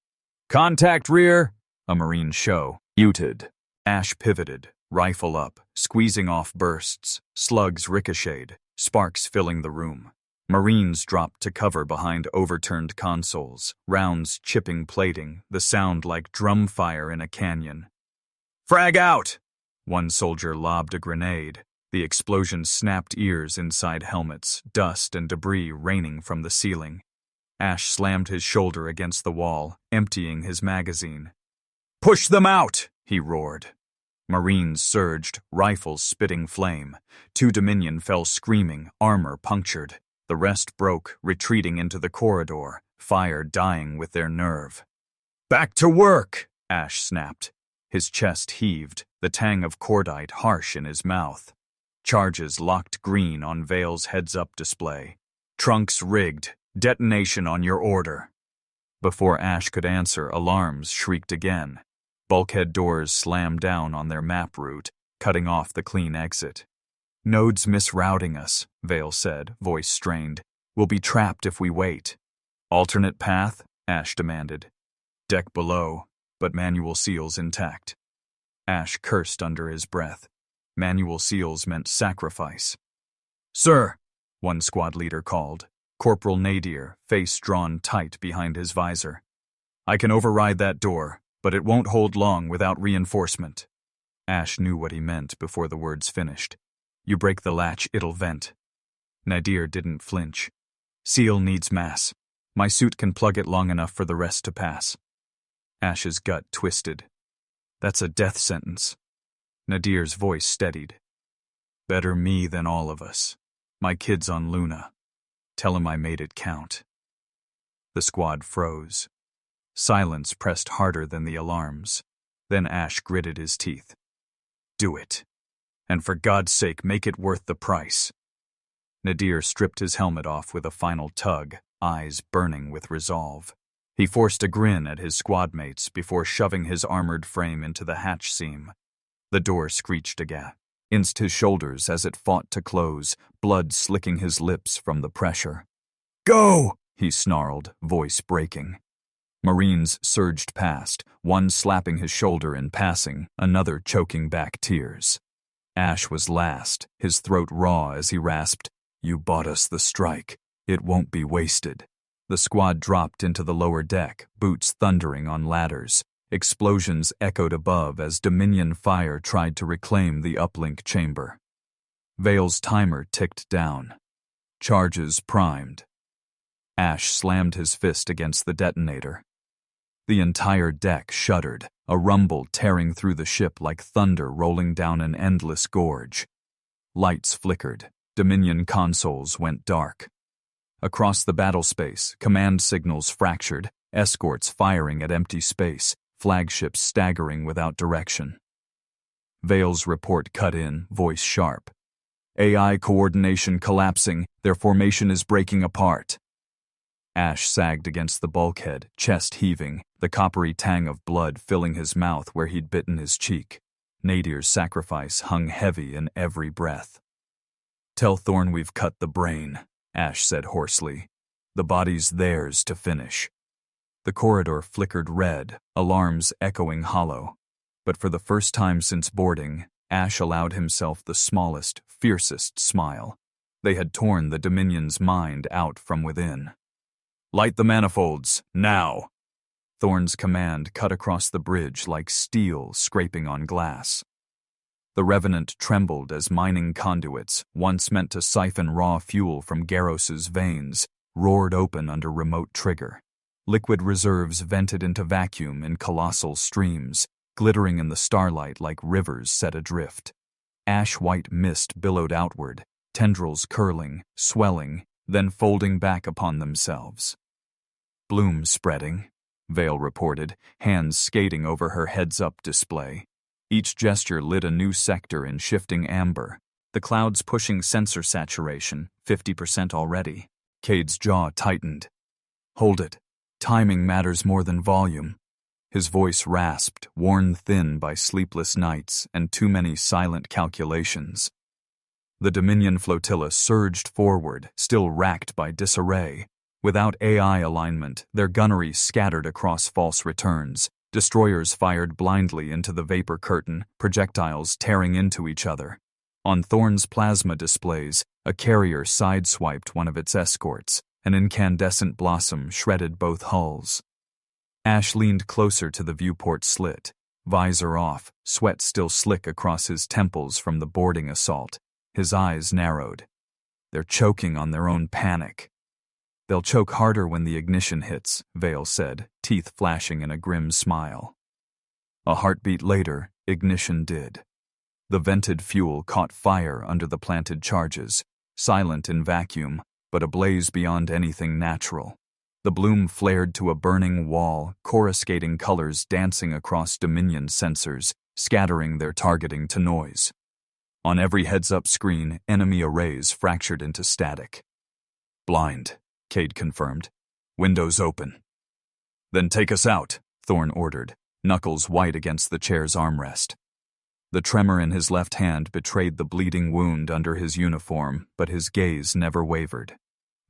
"Contact rear!" A Marine show. Muted. Ash pivoted, rifle up, squeezing off bursts. Slugs ricocheted, sparks filling the room. Marines dropped to cover behind overturned consoles, rounds chipping plating, the sound like drum fire in a canyon. "Frag out!" One soldier lobbed a grenade. The explosion snapped ears inside helmets, dust and debris raining from the ceiling. Ash slammed his shoulder against the wall, emptying his magazine. "Push them out!" he roared. Marines surged, rifles spitting flame. Two Dominion fell screaming, armor punctured. The rest broke, retreating into the corridor, fire dying with their nerve. "Back to work!" Ash snapped. His chest heaved, the tang of cordite harsh in his mouth. Charges locked green on Vale's heads-up display. Trunks rigged. Detonation on your order. Before Ash could answer, alarms shrieked again. Bulkhead doors slammed down on their map route, cutting off the clean exit. Node's misrouting us, Vale said, voice strained. We'll be trapped if we wait. Alternate path? Ash demanded. Deck below, but manual seals intact. Ash cursed under his breath. Manual seals meant sacrifice. Sir, one squad leader called. Corporal Nadir, face drawn tight behind his visor. I can override that door, but it won't hold long without reinforcement. Ash knew what he meant before the words finished. You break the latch, it'll vent. Nadir didn't flinch. Seal needs mass. My suit can plug it long enough for the rest to pass. Ash's gut twisted. That's a death sentence. Nadir's voice steadied. Better me than all of us. My kid's on Luna. Tell him I made it count. The squad froze. Silence pressed harder than the alarms. Then Ash gritted his teeth. Do it. And for God's sake, make it worth the price. Nadir stripped his helmet off with a final tug, eyes burning with resolve. He forced a grin at his squad mates before shoving his armored frame into the hatch seam. The door screeched against his shoulders as it fought to close, blood slicking his lips from the pressure. Go! He snarled, voice breaking. Marines surged past, one slapping his shoulder in passing, another choking back tears. Ash was last, his throat raw as he rasped, You bought us the strike. It won't be wasted. The squad dropped into the lower deck, boots thundering on ladders. Explosions echoed above as Dominion fire tried to reclaim the uplink chamber. Vale's timer ticked down. Charges primed. Ash slammed his fist against the detonator. The entire deck shuddered, a rumble tearing through the ship like thunder rolling down an endless gorge. Lights flickered. Dominion consoles went dark. Across the battle space, command signals fractured, escorts firing at empty space, flagships staggering without direction. Vale's report cut in, voice sharp. AI coordination collapsing, their formation is breaking apart. Ash sagged against the bulkhead, chest heaving, the coppery tang of blood filling his mouth where he'd bitten his cheek. Nadir's sacrifice hung heavy in every breath. Tell Thorn we've cut the brain, Ash said hoarsely. The body's theirs to finish. The corridor flickered red, alarms echoing hollow. But for the first time since boarding, Ash allowed himself the smallest, fiercest smile. They had torn the Dominion's mind out from within. Light the manifolds, now! Thorn's command cut across the bridge like steel scraping on glass. The Revenant trembled as mining conduits, once meant to siphon raw fuel from Garros's veins, roared open under remote trigger. Liquid reserves vented into vacuum in colossal streams, glittering in the starlight like rivers set adrift. Ash-white mist billowed outward, tendrils curling, swelling, then folding back upon themselves. Bloom spreading, Vale reported, hands skating over her heads-up display. Each gesture lit a new sector in shifting amber, the clouds pushing sensor saturation, 50% already. Cade's jaw tightened. Hold it. Timing matters more than volume. His voice rasped, worn thin by sleepless nights and too many silent calculations. The Dominion flotilla surged forward, still racked by disarray. Without AI alignment, their gunnery scattered across false returns. Destroyers fired blindly into the vapor curtain, projectiles tearing into each other. On Thorn's plasma displays, a carrier sideswiped one of its escorts. An incandescent blossom shredded both hulls. Ash leaned closer to the viewport slit, visor off, sweat still slick across his temples from the boarding assault. His eyes narrowed. They're choking on their own panic. They'll choke harder when the ignition hits, Vale said, teeth flashing in a grim smile. A heartbeat later, ignition did. The vented fuel caught fire under the planted charges, silent in vacuum, but ablaze beyond anything natural. The bloom flared to a burning wall, coruscating colors dancing across Dominion sensors, scattering their targeting to noise. On every heads-up screen, enemy arrays fractured into static. "Blind," Cade confirmed. "Windows open." "Then take us out," Thorne ordered, knuckles white against the chair's armrest. The tremor in his left hand betrayed the bleeding wound under his uniform, but his gaze never wavered.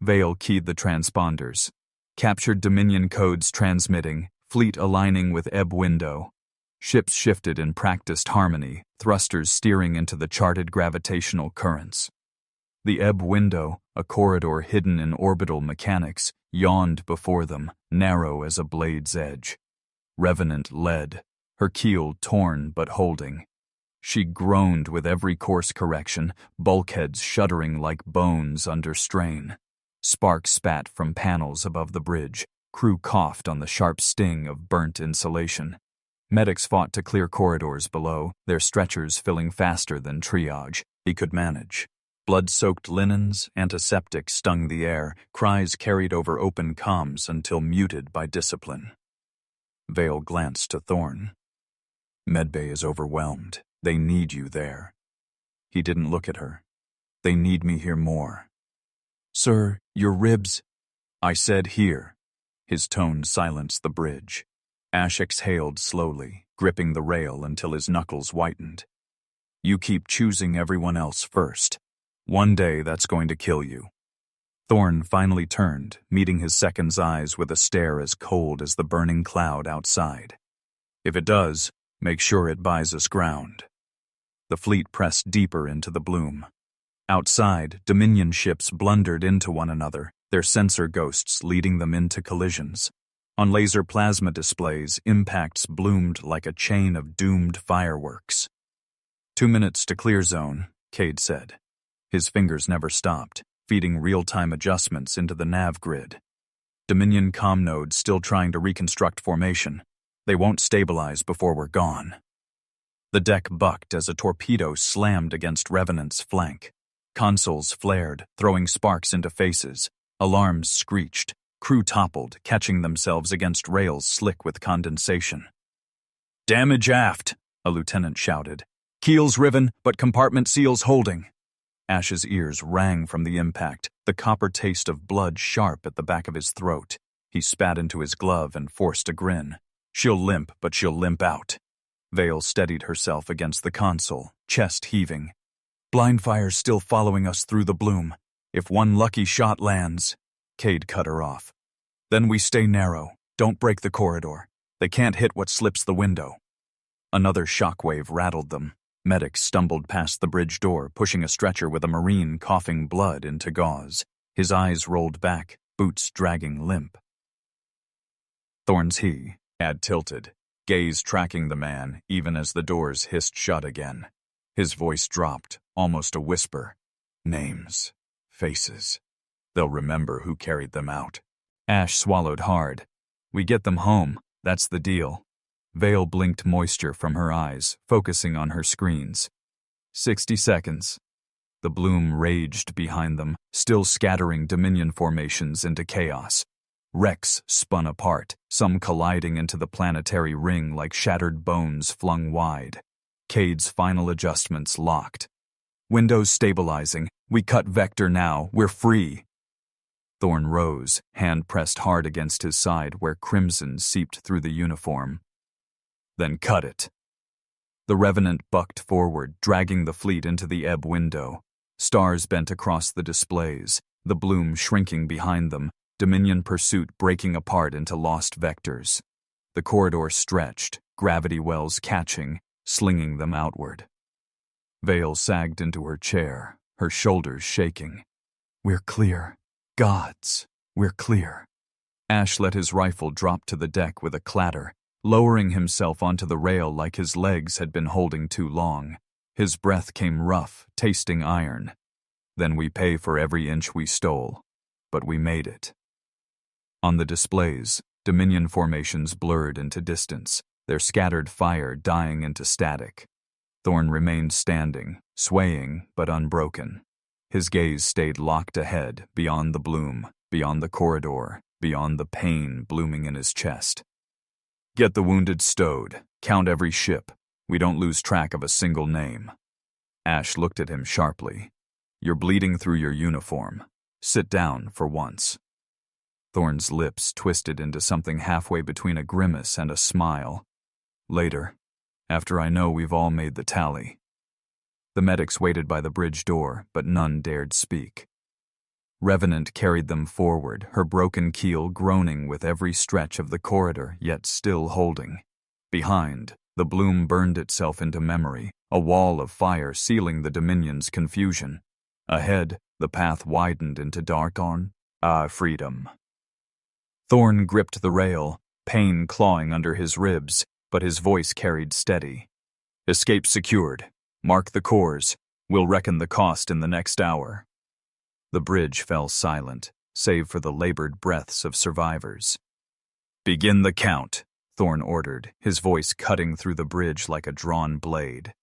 Vale keyed the transponders. Captured Dominion codes transmitting, fleet aligning with ebb window. Ships shifted in practiced harmony, thrusters steering into the charted gravitational currents. The ebb window, a corridor hidden in orbital mechanics, yawned before them, narrow as a blade's edge. Revenant led, her keel torn but holding. She groaned with every course correction, bulkheads shuddering like bones under strain. Sparks spat from panels above the bridge. Crew coughed on the sharp sting of burnt insulation. Medics fought to clear corridors below, their stretchers filling faster than triage. He could manage. Blood-soaked linens, antiseptic stung the air, cries carried over open comms until muted by discipline. Vale glanced to Thorne. "Medbay is overwhelmed. They need you there." He didn't look at her. "They need me here more." "Sir, your ribs—" "I said here." His tone silenced the bridge. Ash exhaled slowly, gripping the rail until his knuckles whitened. "You keep choosing everyone else first. One day that's going to kill you." Thorne finally turned, meeting his second's eyes with a stare as cold as the burning cloud outside. "If it does, make sure it buys us ground." The fleet pressed deeper into the bloom. Outside, Dominion ships blundered into one another, their sensor ghosts leading them into collisions. On laser plasma displays, impacts bloomed like a chain of doomed fireworks. 2 minutes to clear zone, Cade said. His fingers never stopped, feeding real-time adjustments into the nav grid. Dominion comm nodes still trying to reconstruct formation. They won't stabilize before we're gone. The deck bucked as a torpedo slammed against Revenant's flank. Consoles flared, throwing sparks into faces. Alarms screeched. Crew toppled, catching themselves against rails slick with condensation. "Damage aft," a lieutenant shouted. "Keels riven, but compartment seals holding." Ash's ears rang from the impact, the copper taste of blood sharp at the back of his throat. He spat into his glove and forced a grin. "She'll limp, but she'll limp out." Vale steadied herself against the console, chest heaving. "Blind fire's still following us through the bloom. If one lucky shot lands..." Cade cut her off. "Then we stay narrow. Don't break the corridor. They can't hit what slips the window." Another shockwave rattled them. Medic stumbled past the bridge door, pushing a stretcher with a Marine coughing blood into gauze. His eyes rolled back, boots dragging limp. Thorne's Ad tilted, gaze tracking the man even as the doors hissed shut again. His voice dropped, almost a whisper. "Names. Faces. They'll remember who carried them out." Ash swallowed hard. "We get them home, that's the deal." Vale blinked moisture from her eyes, focusing on her screens. 60 seconds. The bloom raged behind them, still scattering Dominion formations into chaos. Wrecks spun apart, some colliding into the planetary ring like shattered bones flung wide. Cade's final adjustments locked. "Windows stabilizing. We cut vector now. We're free." Thorne rose, hand pressed hard against his side where crimson seeped through the uniform. "Then cut it." The Revenant bucked forward, dragging the fleet into the ebb window. Stars bent across the displays, the bloom shrinking behind them, Dominion pursuit breaking apart into lost vectors. The corridor stretched, gravity wells catching, slinging them outward. Vale sagged into her chair, her shoulders shaking. "We're clear. Gods, we're clear." Ash let his rifle drop to the deck with a clatter, lowering himself onto the rail like his legs had been holding too long. His breath came rough, tasting iron. "Then we pay for every inch we stole. But we made it." On the displays, Dominion formations blurred into distance, their scattered fire dying into static. Thorne remained standing, swaying but unbroken. His gaze stayed locked ahead, beyond the bloom, beyond the corridor, beyond the pain blooming in his chest. "Get the wounded stowed. Count every ship. We don't lose track of a single name." Ash looked at him sharply. You're bleeding through your uniform. Sit down for once. Thorn's lips twisted into something halfway between a grimace and a smile. Later, after I know we've all made the tally. The medics waited by the bridge door, but none dared speak. Revenant carried them forward, her broken keel groaning with every stretch of the corridor, yet still holding. Behind, the bloom burned itself into memory, a wall of fire sealing the Dominion's confusion. Ahead, the path widened into dark freedom. Thorn gripped the rail, pain clawing under his ribs, but his voice carried steady. Escape secured. Mark the cores. We'll reckon the cost in the next hour. The bridge fell silent, save for the labored breaths of survivors. Begin the count, Thorn ordered, his voice cutting through the bridge like a drawn blade.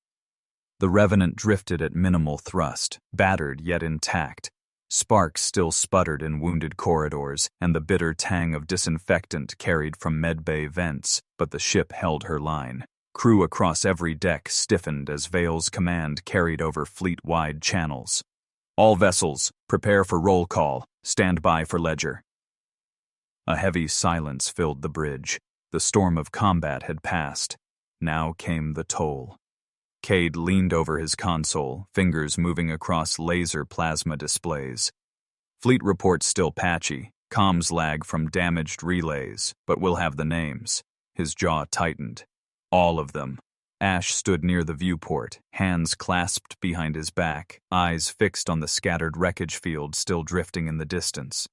The Revenant drifted at minimal thrust, battered yet intact. Sparks still sputtered in wounded corridors, and the bitter tang of disinfectant carried from medbay vents, but the ship held her line. Crew across every deck stiffened as Vale's command carried over fleet-wide channels. All vessels, prepare for roll call, stand by for ledger. A heavy silence filled the bridge. The storm of combat had passed. Now came the toll. Cade leaned over his console, fingers moving across laser plasma displays. Fleet reports still patchy, comms lag from damaged relays, but we'll have the names. His jaw tightened. All of them. Ash stood near the viewport, hands clasped behind his back, eyes fixed on the scattered wreckage field still drifting in the distance.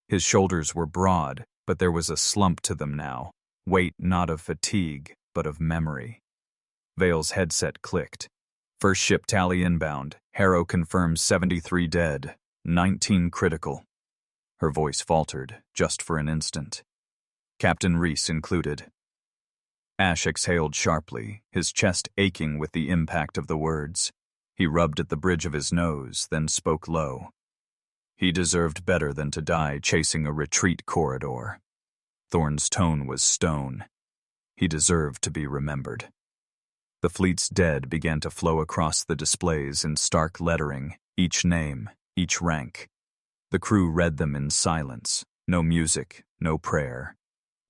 His shoulders were broad, but there was a slump to them now, weight not of fatigue, but of memory. Vale's headset clicked. First ship tally inbound. Harrow confirms 73 dead, 19 critical. Her voice faltered, just for an instant. Captain Reese included. Ash exhaled sharply, his chest aching with the impact of the words. He rubbed at the bridge of his nose, then spoke low. He deserved better than to die chasing a retreat corridor. Thorn's tone was stone. He deserved to be remembered. The fleet's dead began to flow across the displays in stark lettering, each name, each rank. The crew read them in silence, no music, no prayer,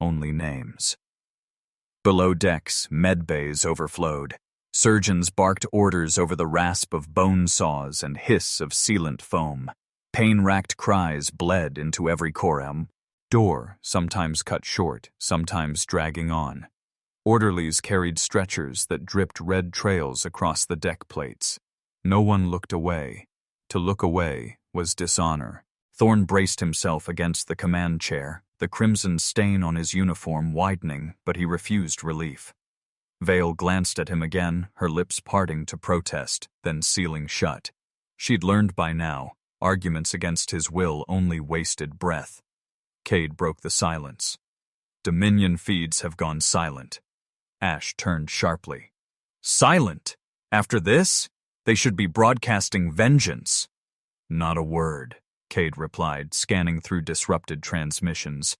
only names. Below decks, medbays overflowed. Surgeons barked orders over the rasp of bone saws and hiss of sealant foam. Pain-racked cries bled into every coram. Door, sometimes cut short, sometimes dragging on. Orderlies carried stretchers that dripped red trails across the deck plates. No one looked away. To look away was dishonor. Thorn braced himself against the command chair, the crimson stain on his uniform widening, but he refused relief. Vale glanced at him again, her lips parting to protest, then sealing shut. She'd learned by now, arguments against his will only wasted breath. Cade broke the silence. Dominion feeds have gone silent. Ash turned sharply. Silent? After this? They should be broadcasting vengeance. Not a word, Cade replied, scanning through disrupted transmissions.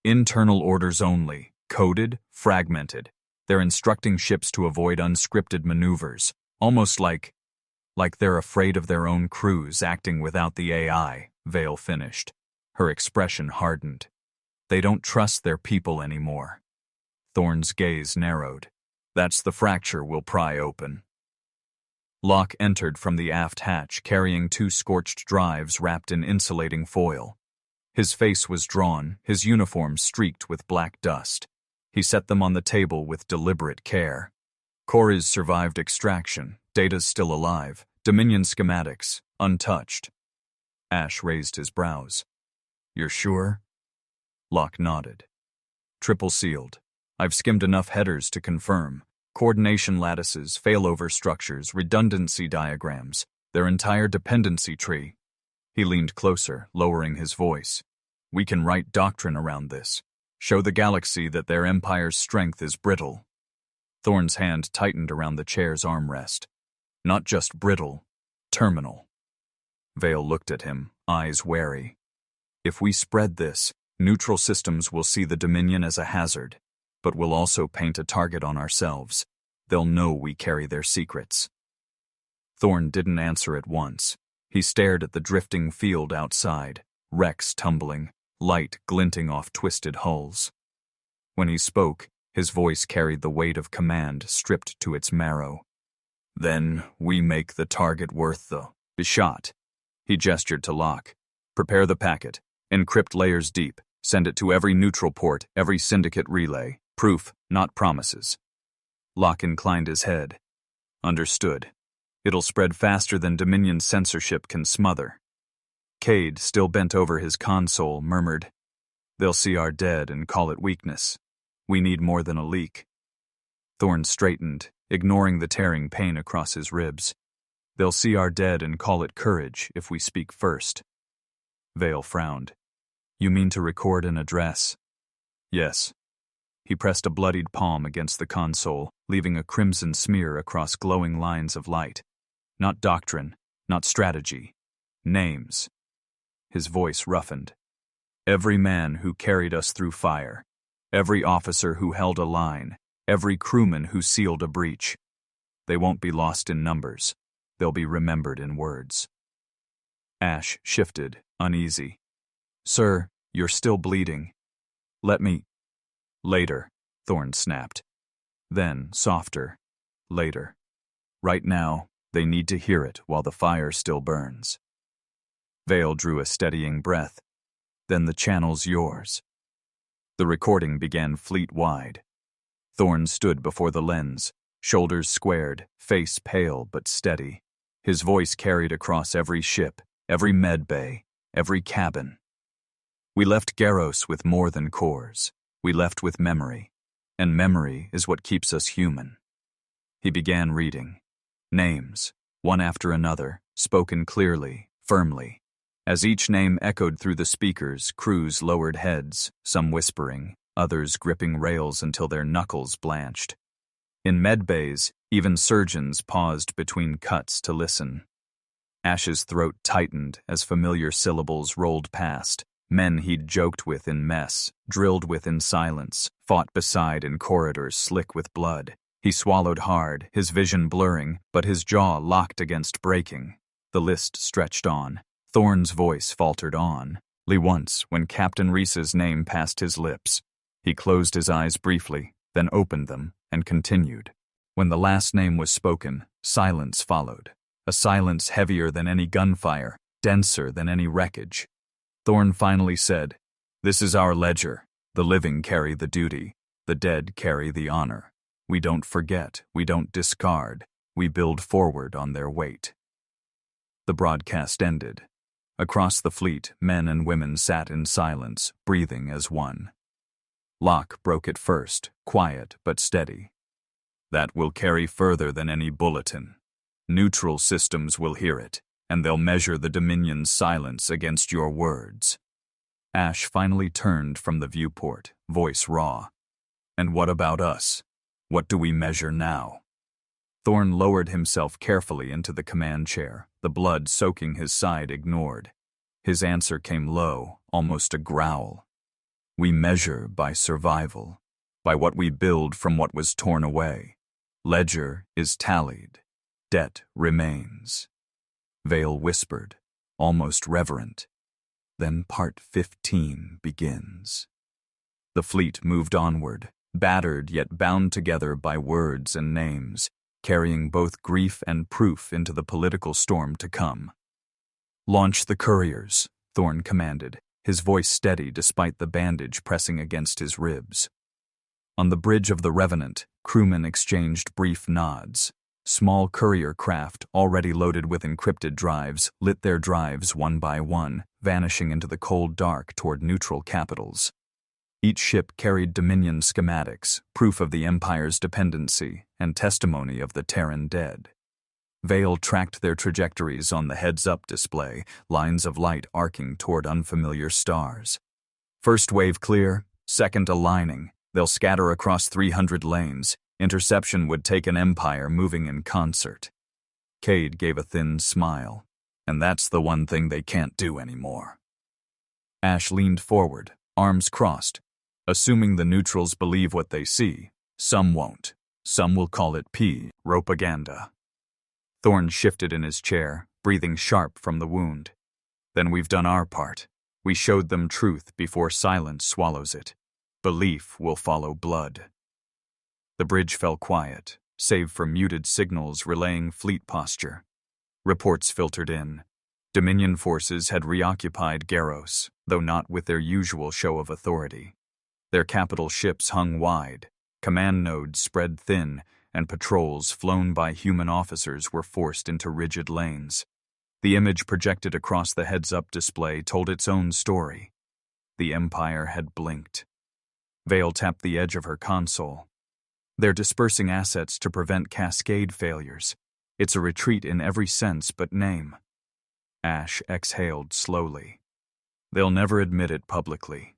Internal orders only, coded, fragmented. They're instructing ships to avoid unscripted maneuvers, almost like they're afraid of their own crews acting without the AI, Vale finished. Her expression hardened. They don't trust their people anymore. Thorn's gaze narrowed. That's the fracture we'll pry open. Locke entered from the aft hatch, carrying 2 scorched drives wrapped in insulating foil. His face was drawn, his uniform streaked with black dust. He set them on the table with deliberate care. Cores survived extraction, data's still alive, Dominion schematics, untouched. Ash raised his brows. You're sure? Locke nodded. Triple sealed. I've skimmed enough headers to confirm. Coordination lattices, failover structures, redundancy diagrams, their entire dependency tree. He leaned closer, lowering his voice. We can write doctrine around this. Show the galaxy that their empire's strength is brittle. Thorn's hand tightened around the chair's armrest. Not just brittle, terminal. Vale looked at him, eyes wary. If we spread this, neutral systems will see the Dominion as a hazard, but we'll also paint a target on ourselves. They'll know we carry their secrets. Thorn didn't answer at once. He stared at the drifting field outside, wrecks tumbling, light glinting off twisted hulls. When he spoke, his voice carried the weight of command stripped to its marrow. "Then we make the target worth the shot." He gestured to Locke. "Prepare the packet. Encrypt layers deep. Send it to every neutral port, every syndicate relay. Proof, not promises." Locke inclined his head. "Understood. It'll spread faster than Dominion censorship can smother." Cade, still bent over his console, murmured, "They'll see our dead and call it weakness. We need more than a leak." Thorn straightened, ignoring the tearing pain across his ribs. "They'll see our dead and call it courage if we speak first." Vale frowned. "You mean to record an address?" "Yes." He pressed a bloodied palm against the console, leaving a crimson smear across glowing lines of light. "Not doctrine, not strategy. Names." His voice roughened. "Every man who carried us through fire. Every officer who held a line. Every crewman who sealed a breach. They won't be lost in numbers. They'll be remembered in words." Ash shifted, uneasy. "Sir, you're still bleeding. Let me—" "Later," Thorn snapped. Then, softer, "Later. Right now, they need to hear it while the fire still burns." Vale drew a steadying breath. "Then the channel's yours." The recording began fleet-wide. Thorn stood before the lens, shoulders squared, face pale but steady. His voice carried across every ship, every med bay, every cabin. "We left Garros with more than cores. We left with memory. And memory is what keeps us human." He began reading. Names, one after another, spoken clearly, firmly. As each name echoed through the speakers, crews lowered heads, some whispering, others gripping rails until their knuckles blanched. In medbays, even surgeons paused between cuts to listen. Ash's throat tightened as familiar syllables rolled past. Men he'd joked with in mess, drilled with in silence, fought beside in corridors slick with blood. He swallowed hard, his vision blurring, but his jaw locked against breaking. The list stretched on. Thorn's voice faltered on. Once, when Captain Reese's name passed his lips. He closed his eyes briefly, then opened them, and continued. When the last name was spoken, silence followed. A silence heavier than any gunfire, denser than any wreckage. Thorn finally said, "This is our ledger. The living carry the duty. The dead carry the honor. We don't forget. We don't discard. We build forward on their weight." The broadcast ended. Across the fleet, men and women sat in silence, breathing as one. Locke broke it first, quiet but steady. "That will carry further than any bulletin. Neutral systems will hear it, and they'll measure the Dominion's silence against your words." Ash finally turned from the viewport, voice raw. "And what about us? What do we measure now?" Thorn lowered himself carefully into the command chair, the blood soaking his side ignored. His answer came low, almost a growl. "We measure by survival, by what we build from what was torn away. Ledger is tallied. Debt remains." Vale whispered, almost reverent. Then Part 15 begins. The fleet moved onward, battered yet bound together by words and names, carrying both grief and proof into the political storm to come. "Launch the couriers," Thorn commanded, his voice steady despite the bandage pressing against his ribs. On the bridge of the Revenant, crewmen exchanged brief nods. Small courier craft, already loaded with encrypted drives, lit their drives one by one, vanishing into the cold dark toward neutral capitals. Each ship carried Dominion schematics, proof of the Empire's dependency, and testimony of the Terran dead. Vale tracked their trajectories on the heads-up display, lines of light arcing toward unfamiliar stars. "First wave clear, second aligning. They'll scatter across 300 lanes. Interception would take an empire moving in concert." Cade gave a thin smile. "And that's the one thing they can't do anymore." Ash leaned forward, arms crossed. "Assuming the neutrals believe what they see, some won't. Some will call it propaganda." Thorn shifted in his chair, breathing sharp from the wound. Then we've done our part. We showed them truth before silence swallows it. Belief will follow blood. The bridge fell quiet, save for muted signals relaying fleet posture. Reports filtered in. Dominion forces had reoccupied Garros, though not with their usual show of authority. Their capital ships hung wide, command nodes spread thin, and patrols flown by human officers were forced into rigid lanes. The image projected across the heads-up display told its own story. The Empire had blinked. Vale tapped the edge of her console. They're dispersing assets to prevent cascade failures. It's a retreat in every sense but name. Ash exhaled slowly. They'll never admit it publicly.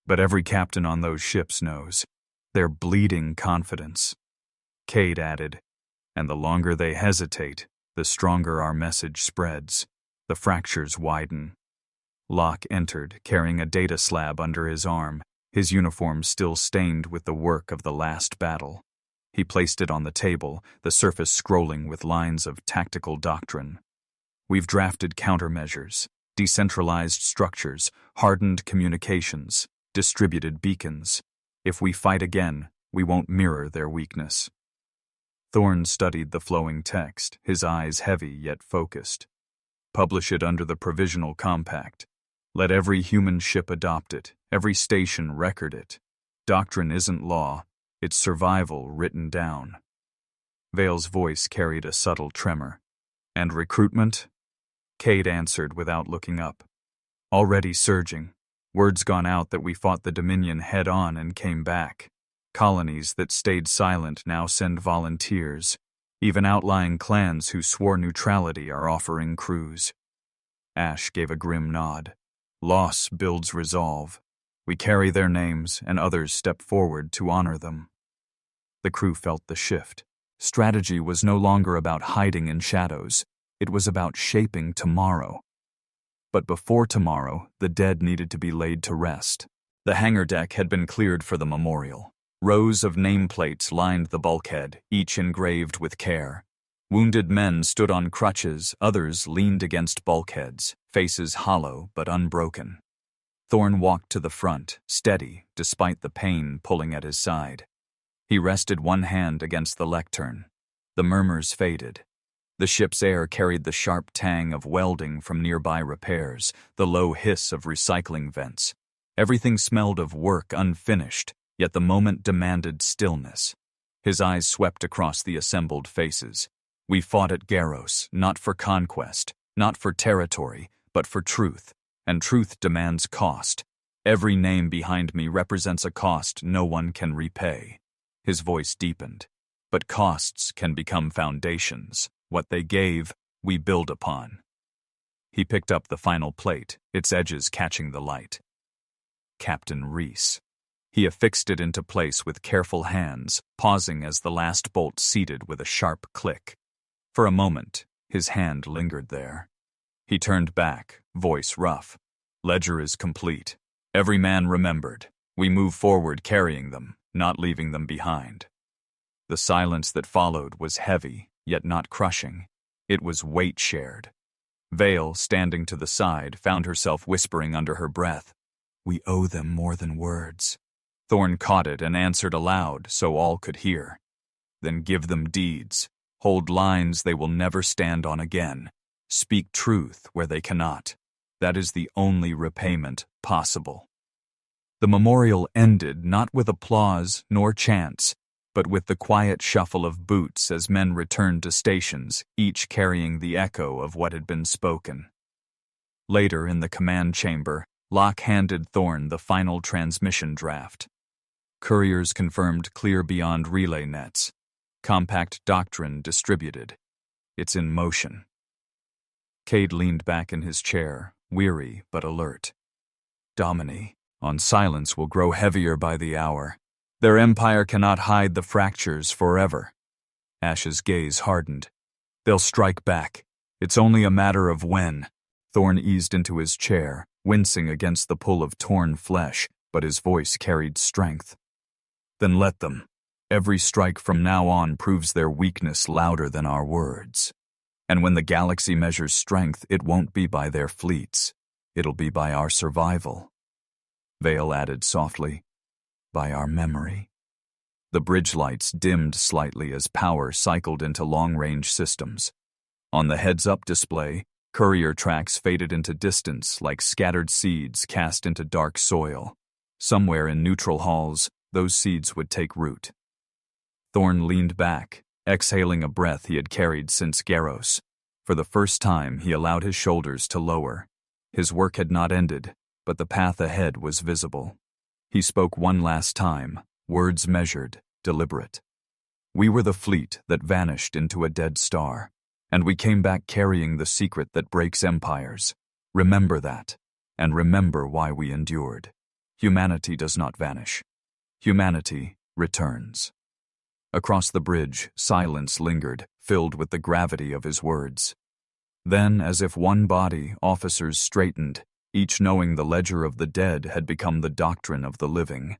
But every captain on those ships knows. They're bleeding confidence. Cade added, and the longer they hesitate, the stronger our message spreads. The fractures widen. Locke entered, carrying a data slab under his arm, his uniform still stained with the work of the last battle. He placed it on the table, the surface scrolling with lines of tactical doctrine. We've drafted countermeasures, decentralized structures, hardened communications, distributed beacons. If we fight again, we won't mirror their weakness. Thorn studied the flowing text, his eyes heavy yet focused. Publish it under the provisional compact. Let every human ship adopt it, every station record it. Doctrine isn't law, it's survival written down. Vale's voice carried a subtle tremor. And recruitment? Cade answered without looking up. Already surging. Word's gone out that we fought the Dominion head-on and came back. Colonies that stayed silent now send volunteers. Even outlying clans who swore neutrality are offering crews. Ash gave a grim nod. Loss builds resolve. We carry their names, and others step forward to honor them. The crew felt the shift. Strategy was no longer about hiding in shadows. It was about shaping tomorrow. But before tomorrow, the dead needed to be laid to rest. The hangar deck had been cleared for the memorial. Rows of nameplates lined the bulkhead, each engraved with care. Wounded men stood on crutches, others leaned against bulkheads, faces hollow but unbroken. Thorn walked to the front, steady, despite the pain pulling at his side. He rested one hand against the lectern. The murmurs faded. The ship's air carried the sharp tang of welding from nearby repairs, the low hiss of recycling vents. Everything smelled of work unfinished, yet the moment demanded stillness. His eyes swept across the assembled faces. We fought at Garros, not for conquest, not for territory, but for truth. And truth demands cost. Every name behind me represents a cost no one can repay. His voice deepened. But costs can become foundations. What they gave, we build upon. He picked up the final plate, its edges catching the light. Captain Reese. He affixed it into place with careful hands, pausing as the last bolt seated with a sharp click. For a moment, his hand lingered there. He turned back, voice rough. Ledger is complete. Every man remembered. We move forward carrying them, not leaving them behind. The silence that followed was heavy, yet not crushing. It was weight shared. Vale, standing to the side, found herself whispering under her breath, "We owe them more than words." Thorn caught it and answered aloud so all could hear. "Then give them deeds. Hold lines they will never stand on again. Speak truth where they cannot. That is the only repayment possible." The memorial ended not with applause nor chants, but with the quiet shuffle of boots as men returned to stations, each carrying the echo of what had been spoken. Later, in the command chamber, Locke handed Thorn the final transmission draft. Couriers confirmed clear beyond relay nets. Compact doctrine distributed. It's in motion. Cade leaned back in his chair, weary but alert. Domini, on silence, will grow heavier by the hour. Their empire cannot hide the fractures forever. Ash's gaze hardened. They'll strike back. It's only a matter of when. Thorn eased into his chair, wincing against the pull of torn flesh, but his voice carried strength. Then let them. Every strike from now on proves their weakness louder than our words. And when the galaxy measures strength, it won't be by their fleets. It'll be by our survival. Vale added softly, by our memory. The bridge lights dimmed slightly as power cycled into long-range systems. On the heads-up display, courier tracks faded into distance like scattered seeds cast into dark soil. Somewhere in neutral halls, those seeds would take root. Thorn leaned back, exhaling a breath he had carried since Garros. For the first time, he allowed his shoulders to lower. His work had not ended, but the path ahead was visible. He spoke one last time, words measured, deliberate. We were the fleet that vanished into a dead star, and we came back carrying the secret that breaks empires. Remember that, and remember why we endured. Humanity does not vanish. Humanity returns. Across the bridge, silence lingered, filled with the gravity of his words. Then, as if one body, officers straightened, each knowing the ledger of the dead had become the doctrine of the living.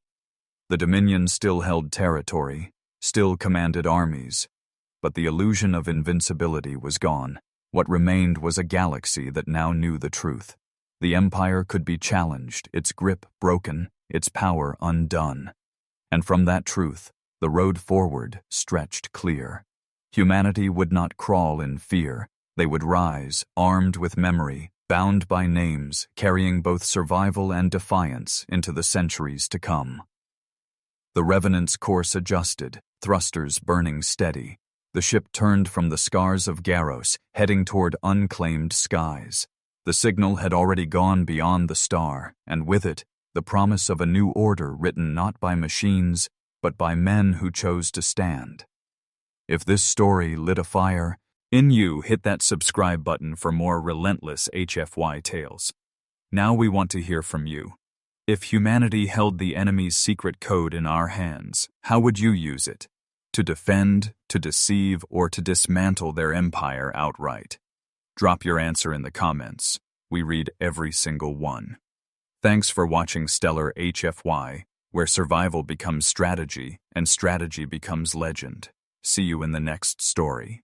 The Dominion still held territory, still commanded armies, but the illusion of invincibility was gone. What remained was a galaxy that now knew the truth. The Empire could be challenged, its grip broken, its power undone. And from that truth, the road forward stretched clear. Humanity would not crawl in fear. They would rise, armed with memory, bound by names, carrying both survival and defiance into the centuries to come. The Revenant's course adjusted, thrusters burning steady. The ship turned from the scars of Garros, heading toward unclaimed skies. The signal had already gone beyond the star, and with it, the promise of a new order written not by machines, but by men who chose to stand. If this story lit a fire in you, hit that subscribe button for more relentless HFY tales. Now we want to hear from you. If humanity held the enemy's secret code in our hands, how would you use it? To defend, to deceive, or to dismantle their empire outright? Drop your answer in the comments. We read every single one. Thanks for watching Stellar HFY, where survival becomes strategy and strategy becomes legend. See you in the next story.